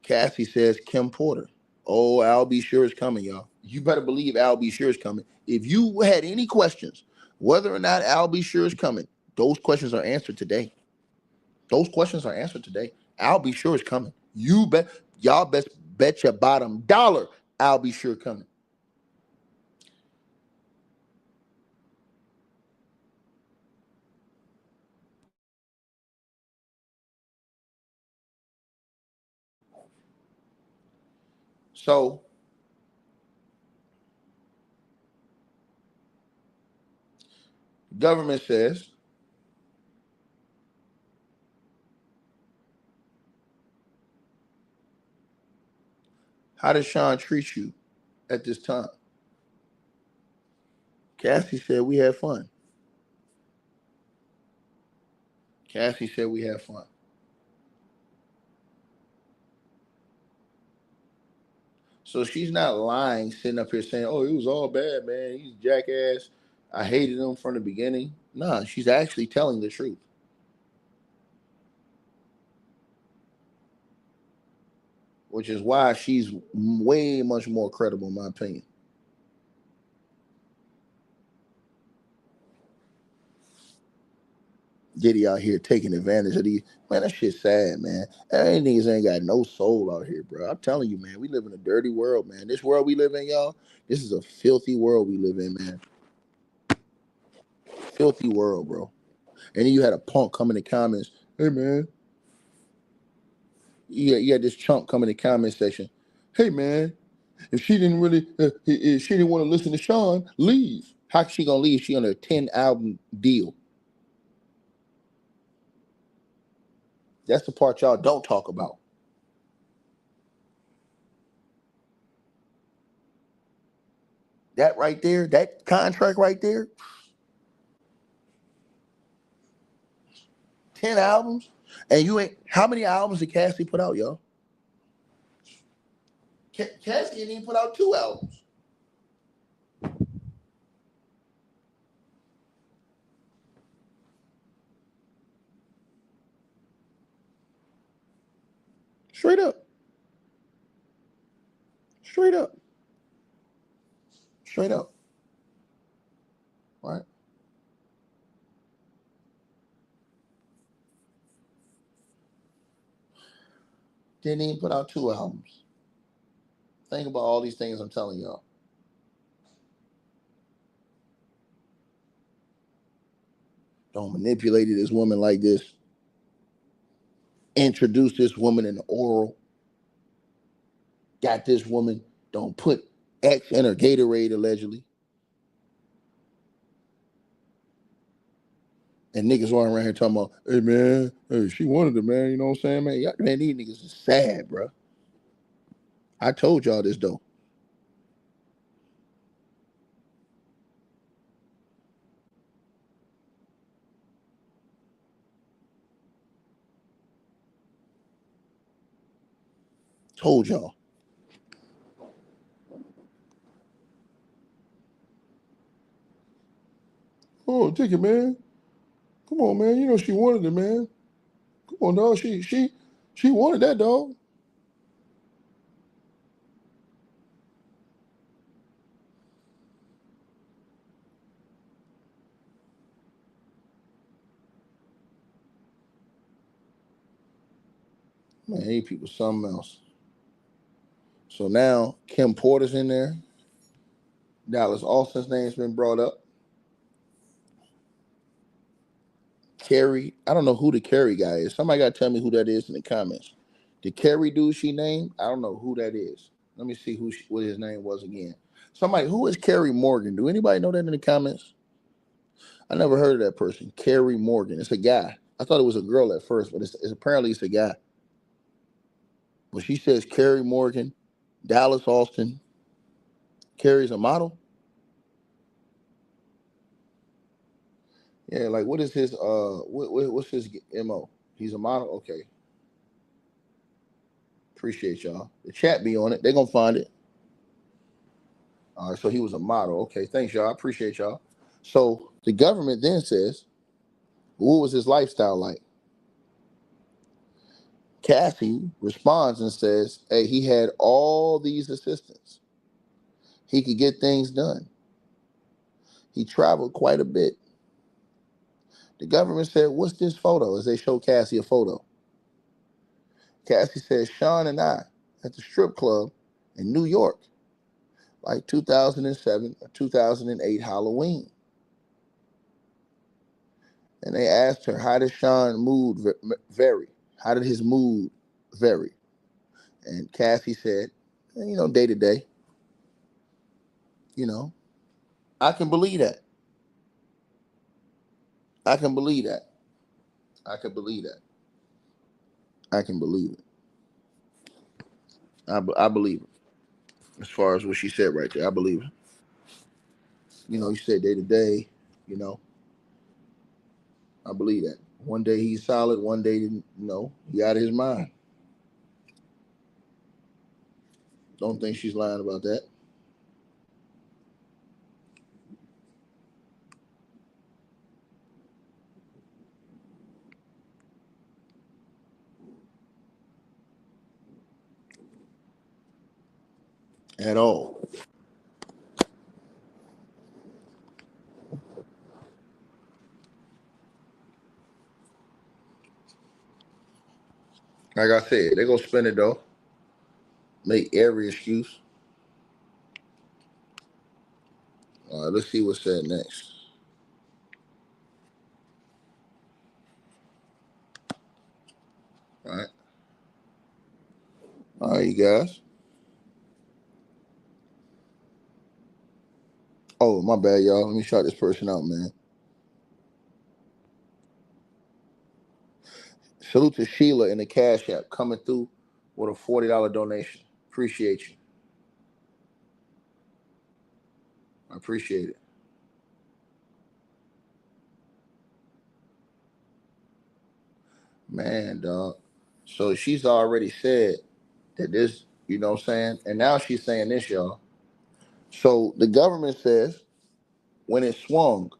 Cassie says, Kim Porter. Oh, Al B. Sure is coming, y'all. You better believe Al B. Sure is coming. If you had any questions whether or not Al B. Sure is coming, those questions are answered today. Those questions are answered today. Al B. Sure is coming. You bet. Y'all best bet your bottom dollar Al B. Sure coming. So the government says, how did Sean treat you at this time? Cassie said, we had fun. Cassie said we had fun. So she's not lying, sitting up here saying, "Oh, it was all bad, man. He's a jackass. I hated him from the beginning." Nah, she's actually telling the truth, which is why she's way much more credible, in my opinion. Diddy out here taking advantage of these. Man, that shit's sad, man. These niggas ain't got no soul out here, bro. I'm telling you, man. We live in a dirty world, man. This world we live in, y'all, this is a filthy world we live in, man. Filthy world, bro. And then you had a punk come in the comments. Hey, man. You had this chump come in the comment section. Hey, man, if she didn't really, if she didn't want to listen to Sean, leave. How she gonna leave? She on a 10-album deal. That's the part y'all don't talk about. That right there, that contract right there, 10 albums. And you ain't, how many albums did Cassie put out, y'all? Cassie didn't even put out 2 albums. Straight up. Straight up. Straight up. Right? Didn't even put out 2 albums. Think about all these things I'm telling y'all. Don't manipulate this woman like this. Introduce this woman in the oral. Got this woman. Don't put X in her Gatorade, allegedly. And niggas running around here talking about, hey, man, hey, she wanted it, man. You know what I'm saying, man? Man, these niggas is sad, bro. I told y'all this, though. Told y'all. Oh, take it, man. Come on, man. You know she wanted it, man. Come on, dog. She wanted that, dog. Man, these people something else. So now Kim Porter's in there. Dallas Austin's name's been brought up. Carrie, I don't know who the Carrie guy is. Somebody got to tell me who that is in the comments. The Carrie dude she named, I don't know who that is. Let me see what his name was again. Somebody, who is Carrie Morgan? Do anybody know that in the comments? I never heard of that person. Carrie Morgan. It's a guy. I thought it was a girl at first, but it's apparently it's a guy. But she says Carrie Morgan, Dallas Austin. Carrie's a model. Yeah, like what is his what's his MO? He's a model? Okay. Appreciate y'all. The chat be on it. They're gonna find it. All right, so he was a model. Okay, thanks, y'all. I appreciate y'all. So the government then says, what was his lifestyle like? Cassie responds and says, hey, he had all these assistants. He could get things done. He traveled quite a bit. The government said, what's this photo? As they show Cassie a photo. Cassie says, Sean and I at the strip club in New York, like 2007 or 2008 Halloween. And they asked her, how did Sean's mood vary? How did his mood vary? And Cassie said, day to day. I can believe that. I can believe that. I can believe that. I can believe it. I believe it. As far as what she said right there, I believe it. You said day to day, I believe that. One day he's solid, one day, no, he out of his mind. Don't think she's lying about that. At all. Like I said, they gonna spend it though. Make every excuse. All right, let's see what's said next. All right. All right, you guys. Oh, my bad, y'all. Let me shout this person out, man. Salute to Sheila in the Cash App coming through with a $40 donation. Appreciate you. I appreciate it. Man, dog. So she's already said that this, you know what I'm saying? And now she's saying this, y'all. So the government says when it swung,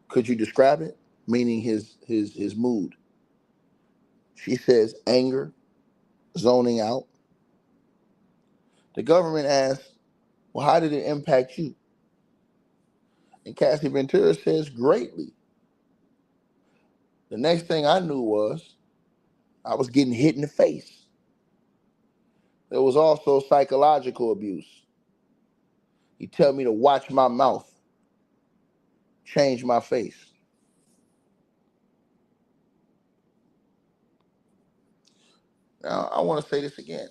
could you describe it? Meaning his mood. She says anger, zoning out. The government asks, well, how did it impact you? And Cassie Ventura says greatly. The next thing I knew was I was getting hit in the face. There was also psychological abuse. He tell me to watch my mouth, change my face. Now, I want to say this again.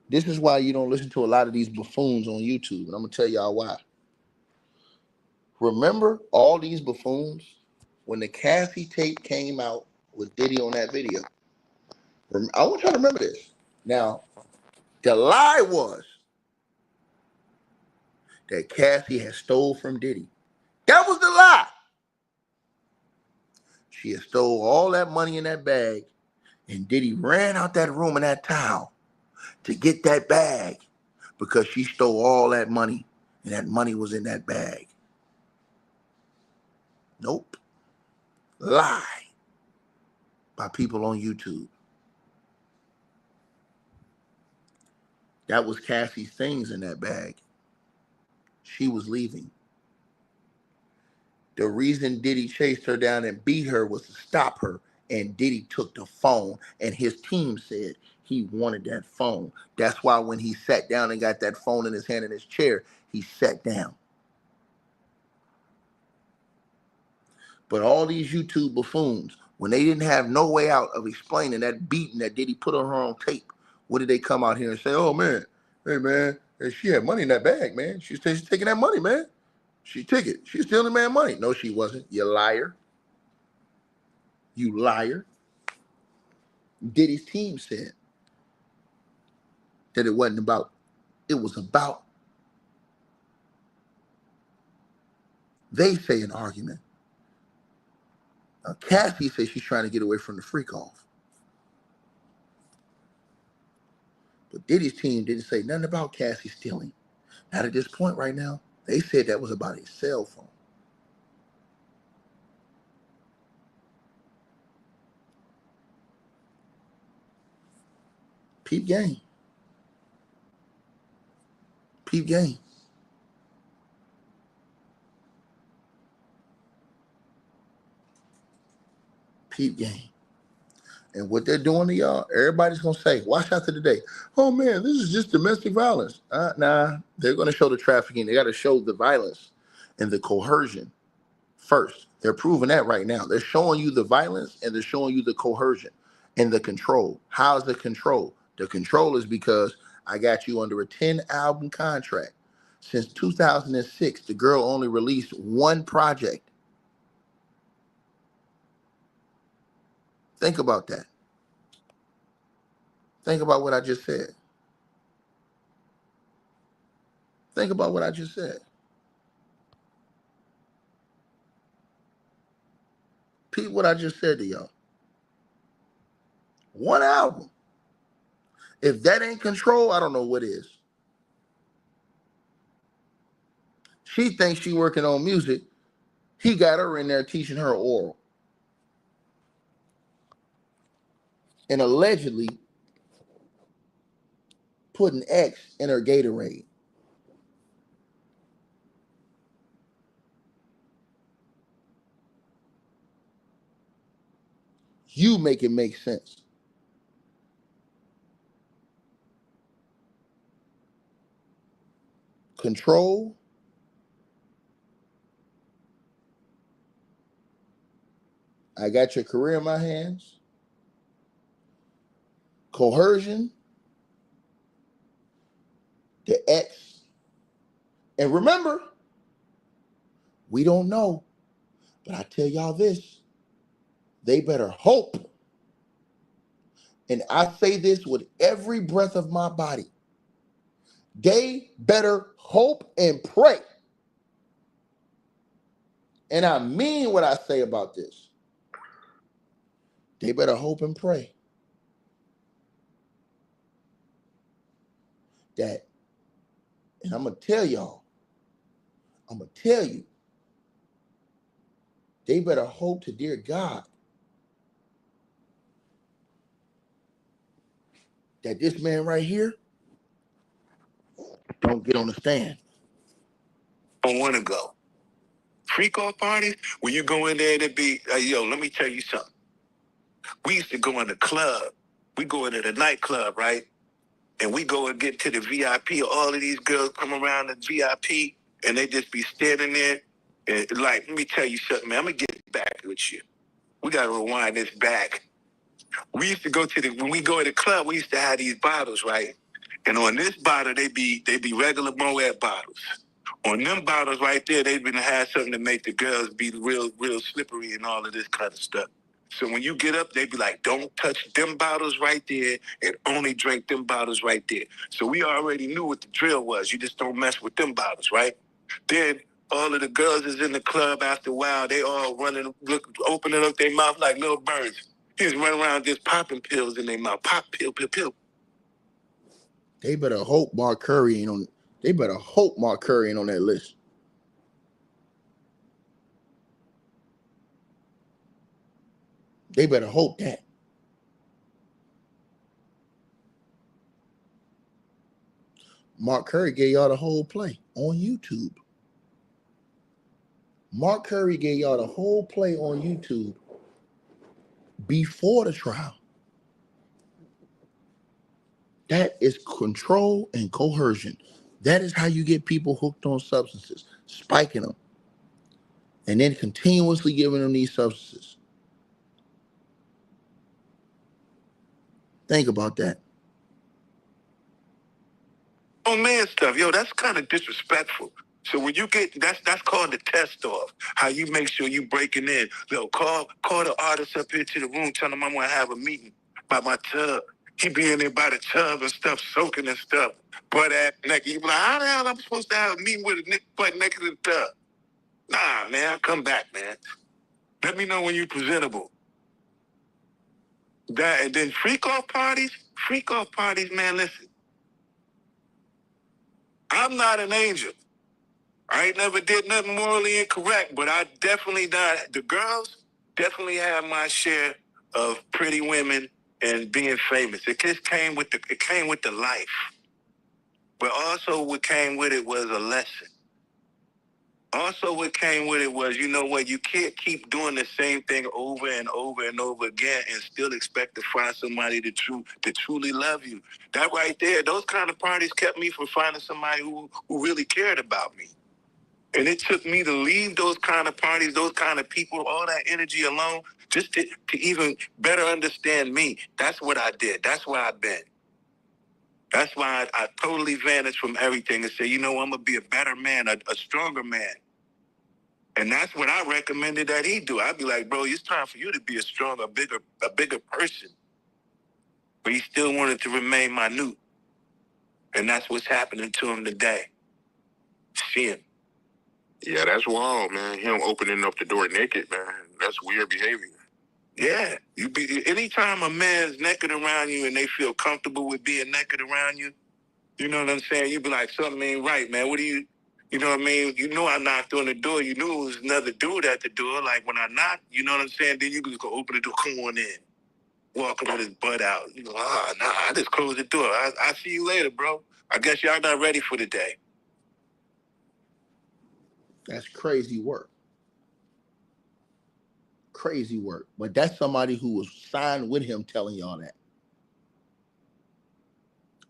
This is why you don't listen to a lot of these buffoons on YouTube, and I'm going to tell y'all why. Remember all these buffoons? When the Cassie tape came out with Diddy on that video, I want y'all to remember this. Now, the lie was that Cassie had stole from Diddy. That was the lie. She had stole all that money in that bag, and Diddy ran out that room in that towel to get that bag because she stole all that money, and that money was in that bag. Nope. Lie by people on YouTube. That was Cassie's things in that bag. She was leaving. The reason Diddy chased her down and beat her was to stop her. And Diddy took the phone, and his team said he wanted that phone. That's why when he sat down and got that phone in his hand in his chair, he sat down. But all these YouTube buffoons, when they didn't have no way out of explaining that beating that Diddy put on her on tape, what did they come out here and say? Oh, man, hey, man, she had money in that bag, man. She's taking that money, man. She took it. She's stealing man money. No, she wasn't. You liar. You liar. Diddy's team said that it wasn't about, it was about, they say, an argument. Cassie says she's trying to get away from the freak off. But Diddy's team didn't say nothing about Cassie stealing. Not at this point right now. They said that was about a cell phone. Peep game. Peep game. Peep game. And what they're doing to y'all, everybody's going to say, watch out to today. Oh, man, this is just domestic violence. Nah, they're going to show the trafficking. They got to show the violence and the coercion first. They're proving that right now. They're showing you the violence and they're showing you the coercion and the control. How's the control? The control is because I got you under a 10-album contract. Since 2006, the girl only released one project. Think about that. Think about what I just said. Think about what I just said. Peep what I just said to y'all. One album. If that ain't control, I don't know what is. She thinks she working on music. He got her in there teaching her oral. And allegedly putting X in her Gatorade. You make it make sense. Control. I got your career in my hands. Coercion. The X. And remember, we don't know. But I tell y'all this. They better hope. And I say this with every breath of my body. They better hope and pray. And I mean what I say about this. They better hope and pray that, and I'm going to tell y'all, I'm going to tell you, they better hope to dear God that this man right here don't get on the stand. Don't want to go. Freak off parties, when you go in there to be, yo, let me tell you something. We used to go in the club. We go into the nightclub, right? And we go and get to the VIP. All of these girls come around the VIP and they just be standing there. And like, let me tell you something, man. I'm going to get back with you. We got to rewind this back. We used to go to when we go to the club, we used to have these bottles, right? And on this bottle, they be regular Moet bottles. On them bottles right there, they've been have something to make the girls be real slippery and all of this kind of stuff. So when you get up, they be like, don't touch them bottles right there and only drink them bottles right there. So we already knew what the drill was. You just don't mess with them bottles, right? Then all of the girls is in the club after a while. They all running, opening up their mouth like little birds. He was running around just popping pills in their mouth. Pop, pill, pill, pill. They better hope Mark Curry ain't on. They better hope Mark Curry ain't on that list. They better hope that. Mark Curry gave y'all the whole play on YouTube. Mark Curry gave y'all the whole play on YouTube before the trial. That is control and coercion. That is how you get people hooked on substances, spiking them, and then continuously giving them these substances. Think about that. Oh man stuff, yo, that's kind of disrespectful. So when you get that's called the test off. How you make sure you breaking in. Yo, call the artist up here to the room, tell him I'm gonna have a meeting by my tub. He be in there by the tub and stuff, soaking and stuff. Butt ass naked. He be like, how the hell I'm supposed to have a meeting with a butt naked in the tub? Nah, man, come back, man. Let me know when you presentable. That and then freak off parties, man, listen. I'm not an angel. I ain't never did nothing morally incorrect, but I definitely not. The girls definitely have my share of pretty women and being famous. It just came with the life. But also what came with it was a lesson. Also what came with it was, you know what, you can't keep doing the same thing over and over and over again and still expect to find somebody to truly love you. That right there, those kind of parties kept me from finding somebody who really cared about me. And it took me to leave those kind of parties, those kind of people, all that energy alone, just to even better understand me. That's what I did. That's where I've been. That's why I totally vanished from everything and said, you know, I'm going to be a better man, a stronger man. And that's what I recommended that he do. I'd be like, bro, it's time for you to be a stronger, a bigger person. But he still wanted to remain minute. And that's what's happening to him today. See him. Yeah, that's wild, man. Him opening up the door naked, man. That's weird behavior. Yeah. Anytime a man's naked around you and they feel comfortable with being naked around you, you know what I'm saying? You be like, something ain't right, man. What do you know what I mean? You know I knocked on the door. You knew it was another dude at the door. Like when I knocked, you know what I'm saying? Then you can go open the door, come on in. Walking with his butt out. You know, nah, I just closed the door. I see you later, bro. I guess y'all not ready for the day. That's crazy work. Crazy work. But that's somebody who was signed with him telling y'all that.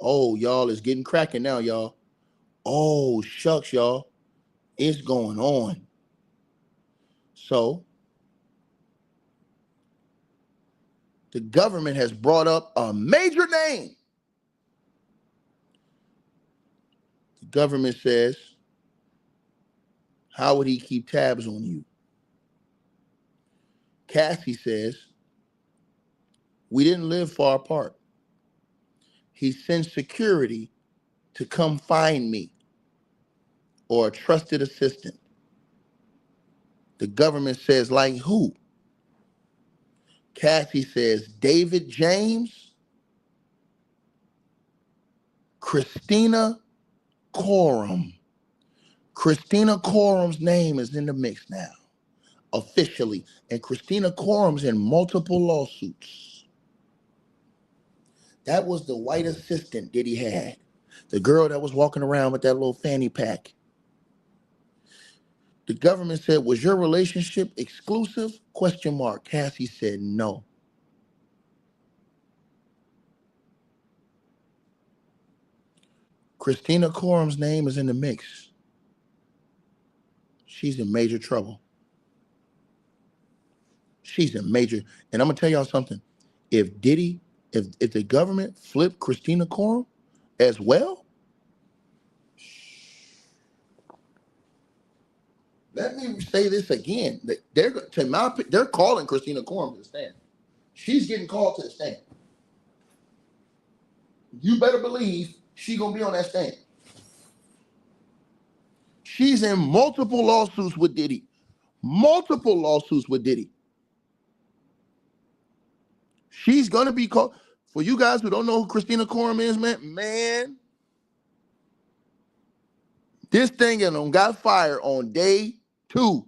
Oh, y'all, it's getting cracking now, y'all. Oh, shucks, y'all. It's going on. So, the government has brought up a major name. The government says, how would he keep tabs on you? Cassie says, we didn't live far apart. He sends security to come find me or a trusted assistant. The government says, like who? Cassie says, David James, Christina Coram. Christina Coram's name is in the mix now, officially. And Christina Coram's in multiple lawsuits. That was the white assistant Diddy had. The girl that was walking around with that little fanny pack. The government said, was your relationship exclusive? Question mark. Cassie said no. Christina Coram's name is in the mix. She's in major trouble. She's in major, and I'm gonna tell y'all something. If Diddy, if the government flipped Christina Coram as well, let me say this again. They're calling Christina Coram to the stand. She's getting called to the stand. You better believe she's gonna be on that stand. She's in multiple lawsuits with Diddy. Multiple lawsuits with Diddy. She's gonna be called. For you guys who don't know who Christina Coram is, man, this thing got fired on day 2.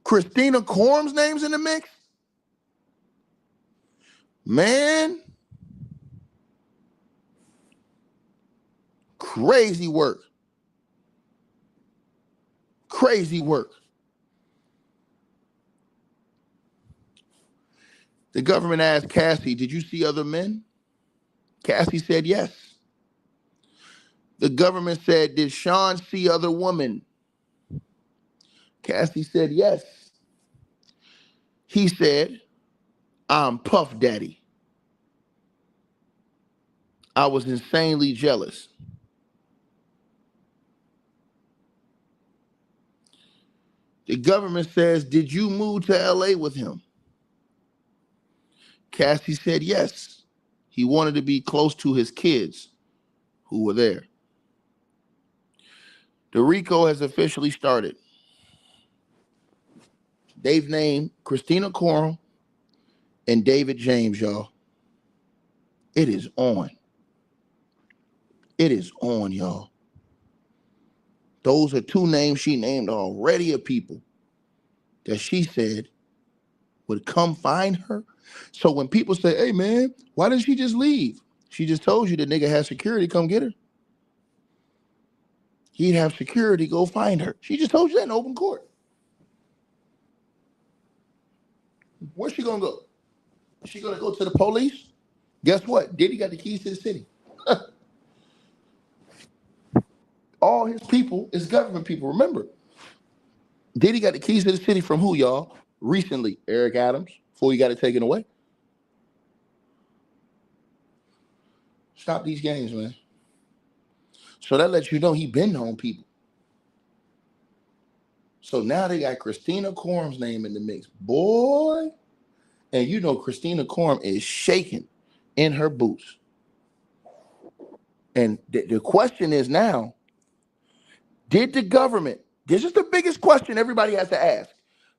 Christina Coram's name's in the mix. Man, crazy work. Crazy work. The government asked Cassie, did you see other men? Cassie said yes. The government said, did Sean see other women? Cassie said yes. He said, I'm Puff Daddy. I was insanely jealous. The government says, did you move to LA with him? Cassie said yes. He wanted to be close to his kids who were there. The RICO has officially started. They've named Christina Coram and David James, y'all. It is on. It is on, y'all. Those are 2 names she named already of people that she said would come find her. So when people say, hey, man, why didn't she just leave? She just told you the nigga has security come get her. He'd have security go find her. She just told you that in open court. Where's she going to go? Is she going to go to the police? Guess what? Diddy got the keys to the city. All his people is government people. Remember, Diddy got the keys to the city from who, y'all? Recently, Eric Adams, before he got it taken away. Stop these games, man. So that lets you know he been on people. So now they got Christina Coram's name in the mix. Boy, and you know Christina Coram is shaking in her boots. And the question is now, did the government, this is the biggest question everybody has to ask.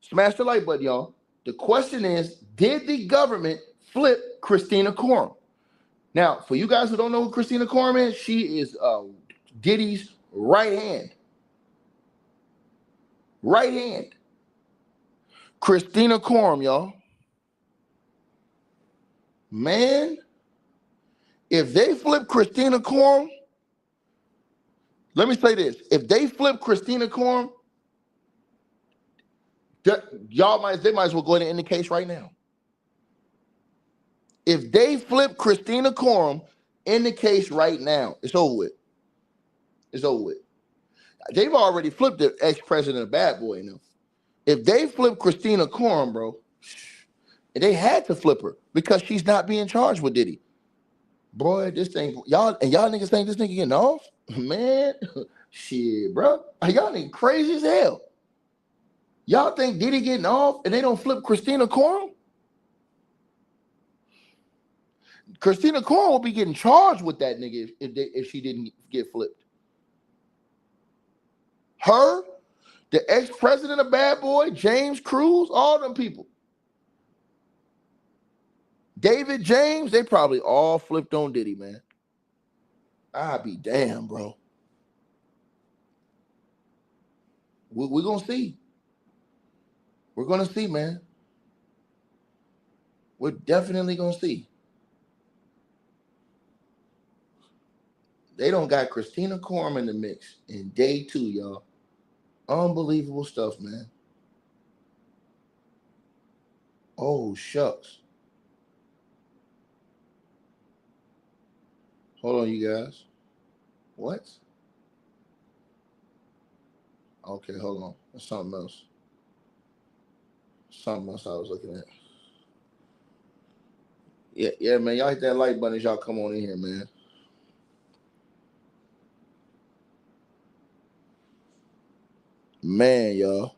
Smash the like button, y'all. The question is, did the government flip Christina Korum? Now, for you guys who don't know who Christina Korum is, she is Diddy's right hand. Right hand. Christina Korum, y'all. Man, if they flip Christina Korum, let me say this. If they flip Christina Korum, they might as well go ahead and end the case right now. If they flip Christina Korum, end the case right now. It's over with. It's over with. They've already flipped the ex-president of Bad Boy now. If they flip Christina Korum, bro, they had to flip her because she's not being charged with Diddy. Boy, this thing, y'all niggas think this nigga getting off? Man, shit, bro. Y'all niggas crazy as hell. Y'all think Diddy getting off and they don't flip Christina Korum? Christina Korum will be getting charged with that nigga if she didn't get flipped. Her, the ex-president of Bad Boy, James Cruz, all them people. David James, they probably all flipped on Diddy, man. I'll be damn, bro. We're going to see. We're going to see, man. We're definitely going to see. They don't got Christina Korum in the mix in day 2, y'all. Unbelievable stuff, man. Oh, shucks. Hold on, you guys. What? Okay, hold on. That's something else. Something else I was looking at. Yeah, man. Y'all hit that like button as y'all come on in here, man. Man, y'all.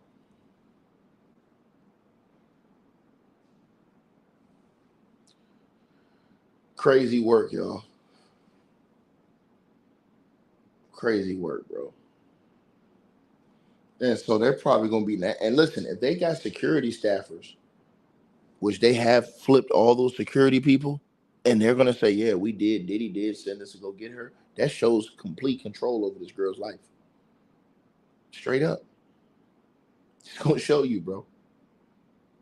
Crazy work, y'all. Crazy work, bro. And so they're probably going to be... And listen, if they got security staffers, which they have flipped all those security people, and they're going to say, yeah, we did. Diddy did send us to go get her. That shows complete control over this girl's life. Straight up. It's going to show you, bro.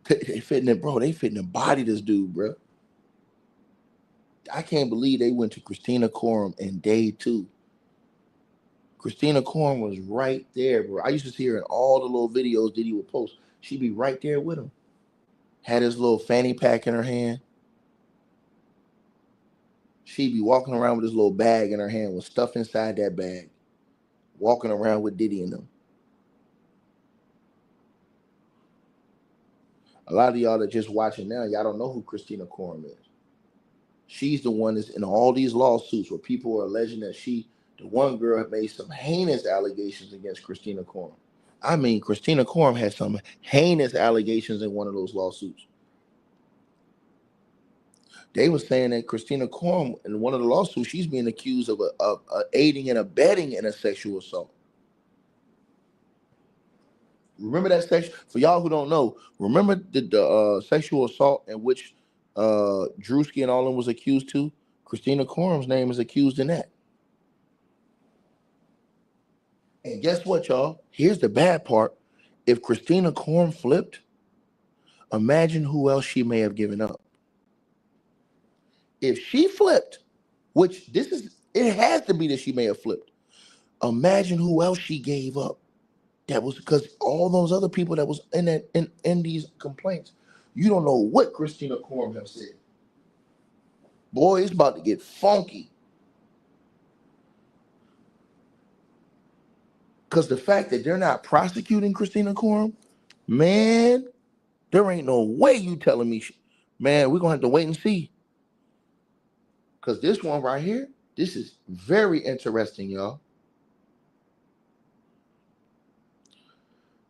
They fitting it, bro. They fitting to body this dude, bro. I can't believe they went to Christina Korum in day 2. Christina Korum was right there, bro. I used to see her in all the little videos Diddy would post. She'd be right there with him. Had his little fanny pack in her hand. She'd be walking around with his little bag in her hand with stuff inside that bag. Walking around with Diddy in them. A lot of y'all that just watching now, y'all don't know who Christina Korum is. She's the one that's in all these lawsuits where people are alleging that the one girl had made some heinous allegations against Christina Korum. I mean, Christina Korum had some heinous allegations in one of those lawsuits. They were saying that Christina Korum, in one of the lawsuits, she's being accused of aiding and abetting in a sexual assault. Remember that section? For y'all who don't know, remember the sexual assault in which Drewski and all them was accused to? Christina Korum's name is accused in that. And guess what, y'all? Here's the bad part. If Christina Korum flipped, imagine who else she may have given up. If she flipped, which it has to be that she may have flipped. Imagine who else she gave up. That was because all those other people that was in these complaints, you don't know what Christina Korum have said. Boy, it's about to get funky. Because the fact that they're not prosecuting Christina Korum, man, there ain't no way you telling me, man, we're going to have to wait and see. Because this one right here, this is very interesting, y'all.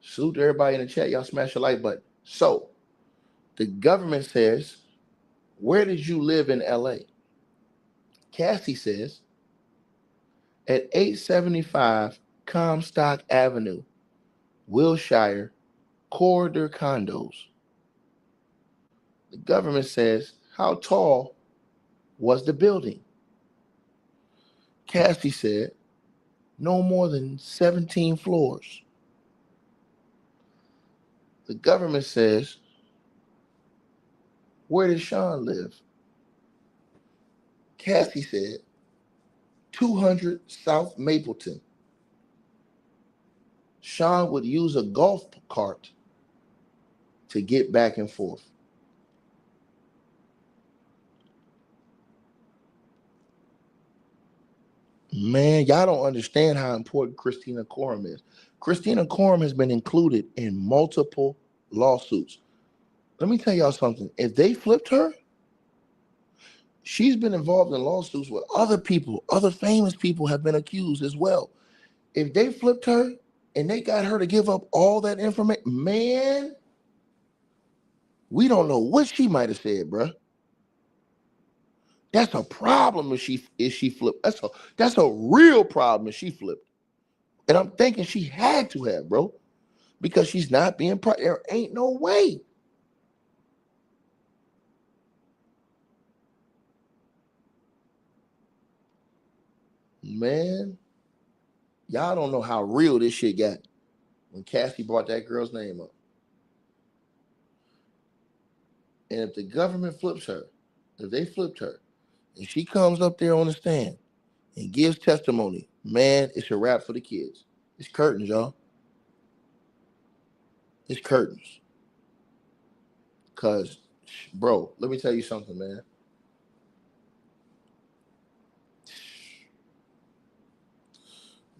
Salute to everybody in the chat. Y'all smash the like button. So, the government says, where did you live in LA? Cassie says, at 875 Comstock Avenue, Wilshire, Corridor Condos. The government says, how tall was the building? Cassie said, no more than 17 floors. The government says, where did Sean live? Cassie said, 200 South Mapleton. Sean would use a golf cart to get back and forth. Man, y'all don't understand how important Christina Coram is. Christina Coram has been included in multiple lawsuits. Let me tell y'all something. If they flipped her, she's been involved in lawsuits with other people. Other famous people have been accused as well. If they flipped her and they got her to give up all that information, man, we don't know what she might have said, bruh. That's a problem if she flipped. That's a real problem if she flipped. And I'm thinking she had to have, bro, because she's not being there ain't no way. Man, y'all don't know how real this shit got when Cassie brought that girl's name up. And if the government flips her, if they flipped her, and she comes up there on the stand and gives testimony, man, it's a wrap for the kids. It's curtains, y'all. It's curtains. Because, bro, let me tell you something, man.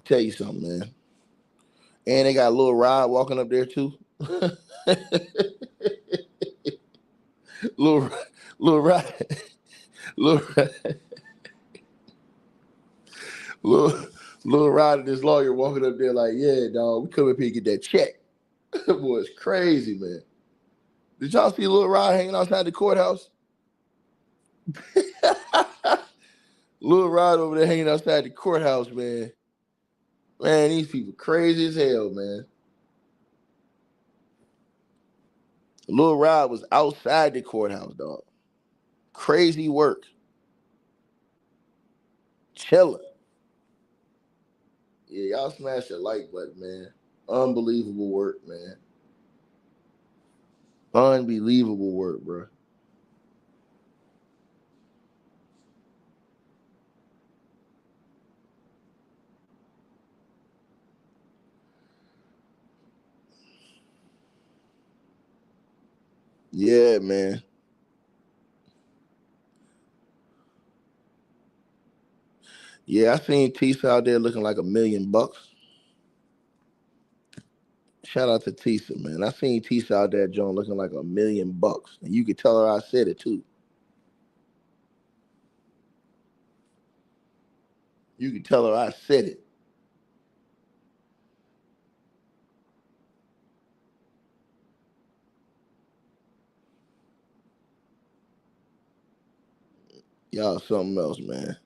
Tell you something, man. And they got Lil Rod walking up there, too. Lil Rod. Lil Rod and his lawyer walking up there like, yeah, dog, we come up here and get that check. Boy, it's crazy, man. Did y'all see Lil Rod hanging outside the courthouse? Lil Rod over there hanging outside the courthouse, man. Man, these people crazy as hell, man. Lil Rod was outside the courthouse, dog. Crazy work. Chilling. Yeah, y'all smash the like button, man. Unbelievable work, man. Unbelievable work, bro. Yeah, man. Yeah, I seen Tisa out there looking like $1 million. Shout out to Tisa, man. I seen Tisa out there, John, looking like $1 million. And you could tell her I said it too. You could tell her I said it. Y'all something else, man.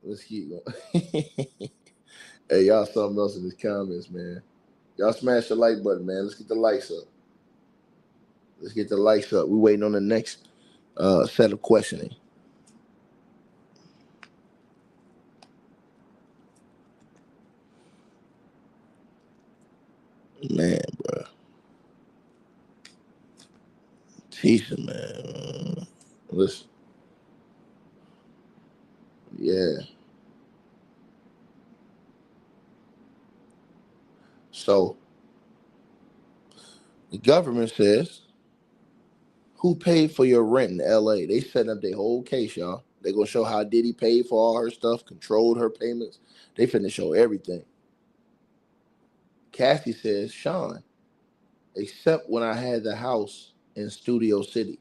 Let's keep going. Hey, y'all something else in the comments, man. Y'all smash the like button, man. Let's get the likes up. Let's get the likes up. We're waiting on the next set of questioning. Man, bro. Tisha, man. Listen. Yeah. So, the government says, who paid for your rent in LA? They set up their whole case, y'all. They're going to show how Diddy paid for all her stuff, controlled her payments. They finna show everything. Cassie says, Sean, except when I had the house in Studio City.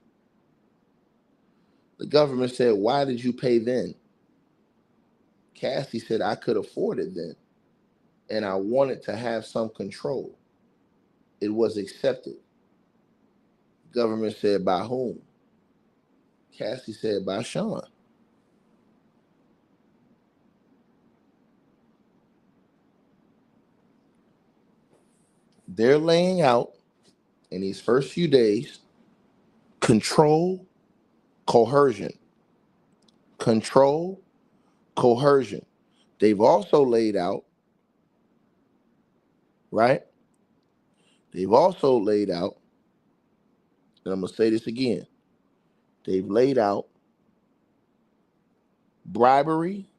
The government said, why did you pay then? Cassie said, I could afford it then, and I wanted to have some control. It was accepted. Government said, by whom? Cassie said, by Sean. they're laying out in these first few days control, coercion. Control, coercion. They've also laid out, right? They've also laid out, and I'm going to say this again. They've laid out bribery,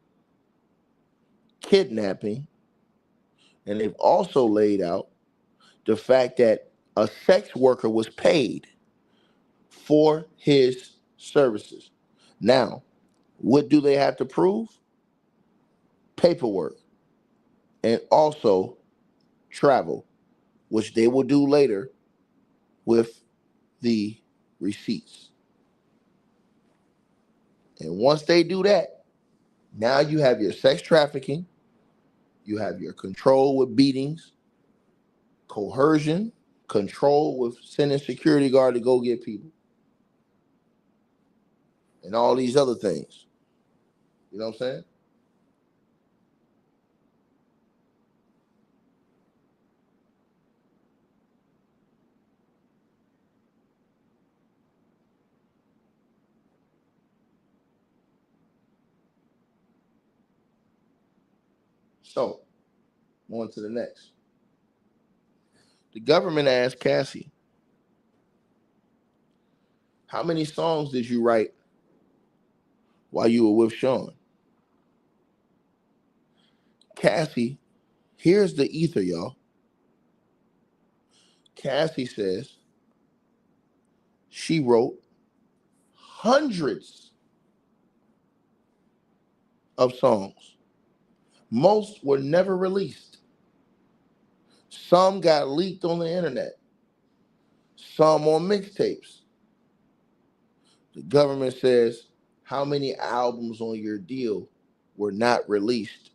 kidnapping, and they've also laid out the fact that a sex worker was paid for his services. Now, what do they have to prove? Paperwork and also travel, which they will do later with the receipts. And once they do that, now you have your sex trafficking, you have your control with beatings, coercion, control with sending security guard to go get people, and all these other things. You know what I'm saying? So, on to the next. The government asked Cassie, how many songs did you write while you were with Sean? Cassie, here's the ether, y'all. Cassie says she wrote hundreds of songs. Most were never released. Some got leaked on the internet. Some on mixtapes. The government says, how many albums on your deal were not released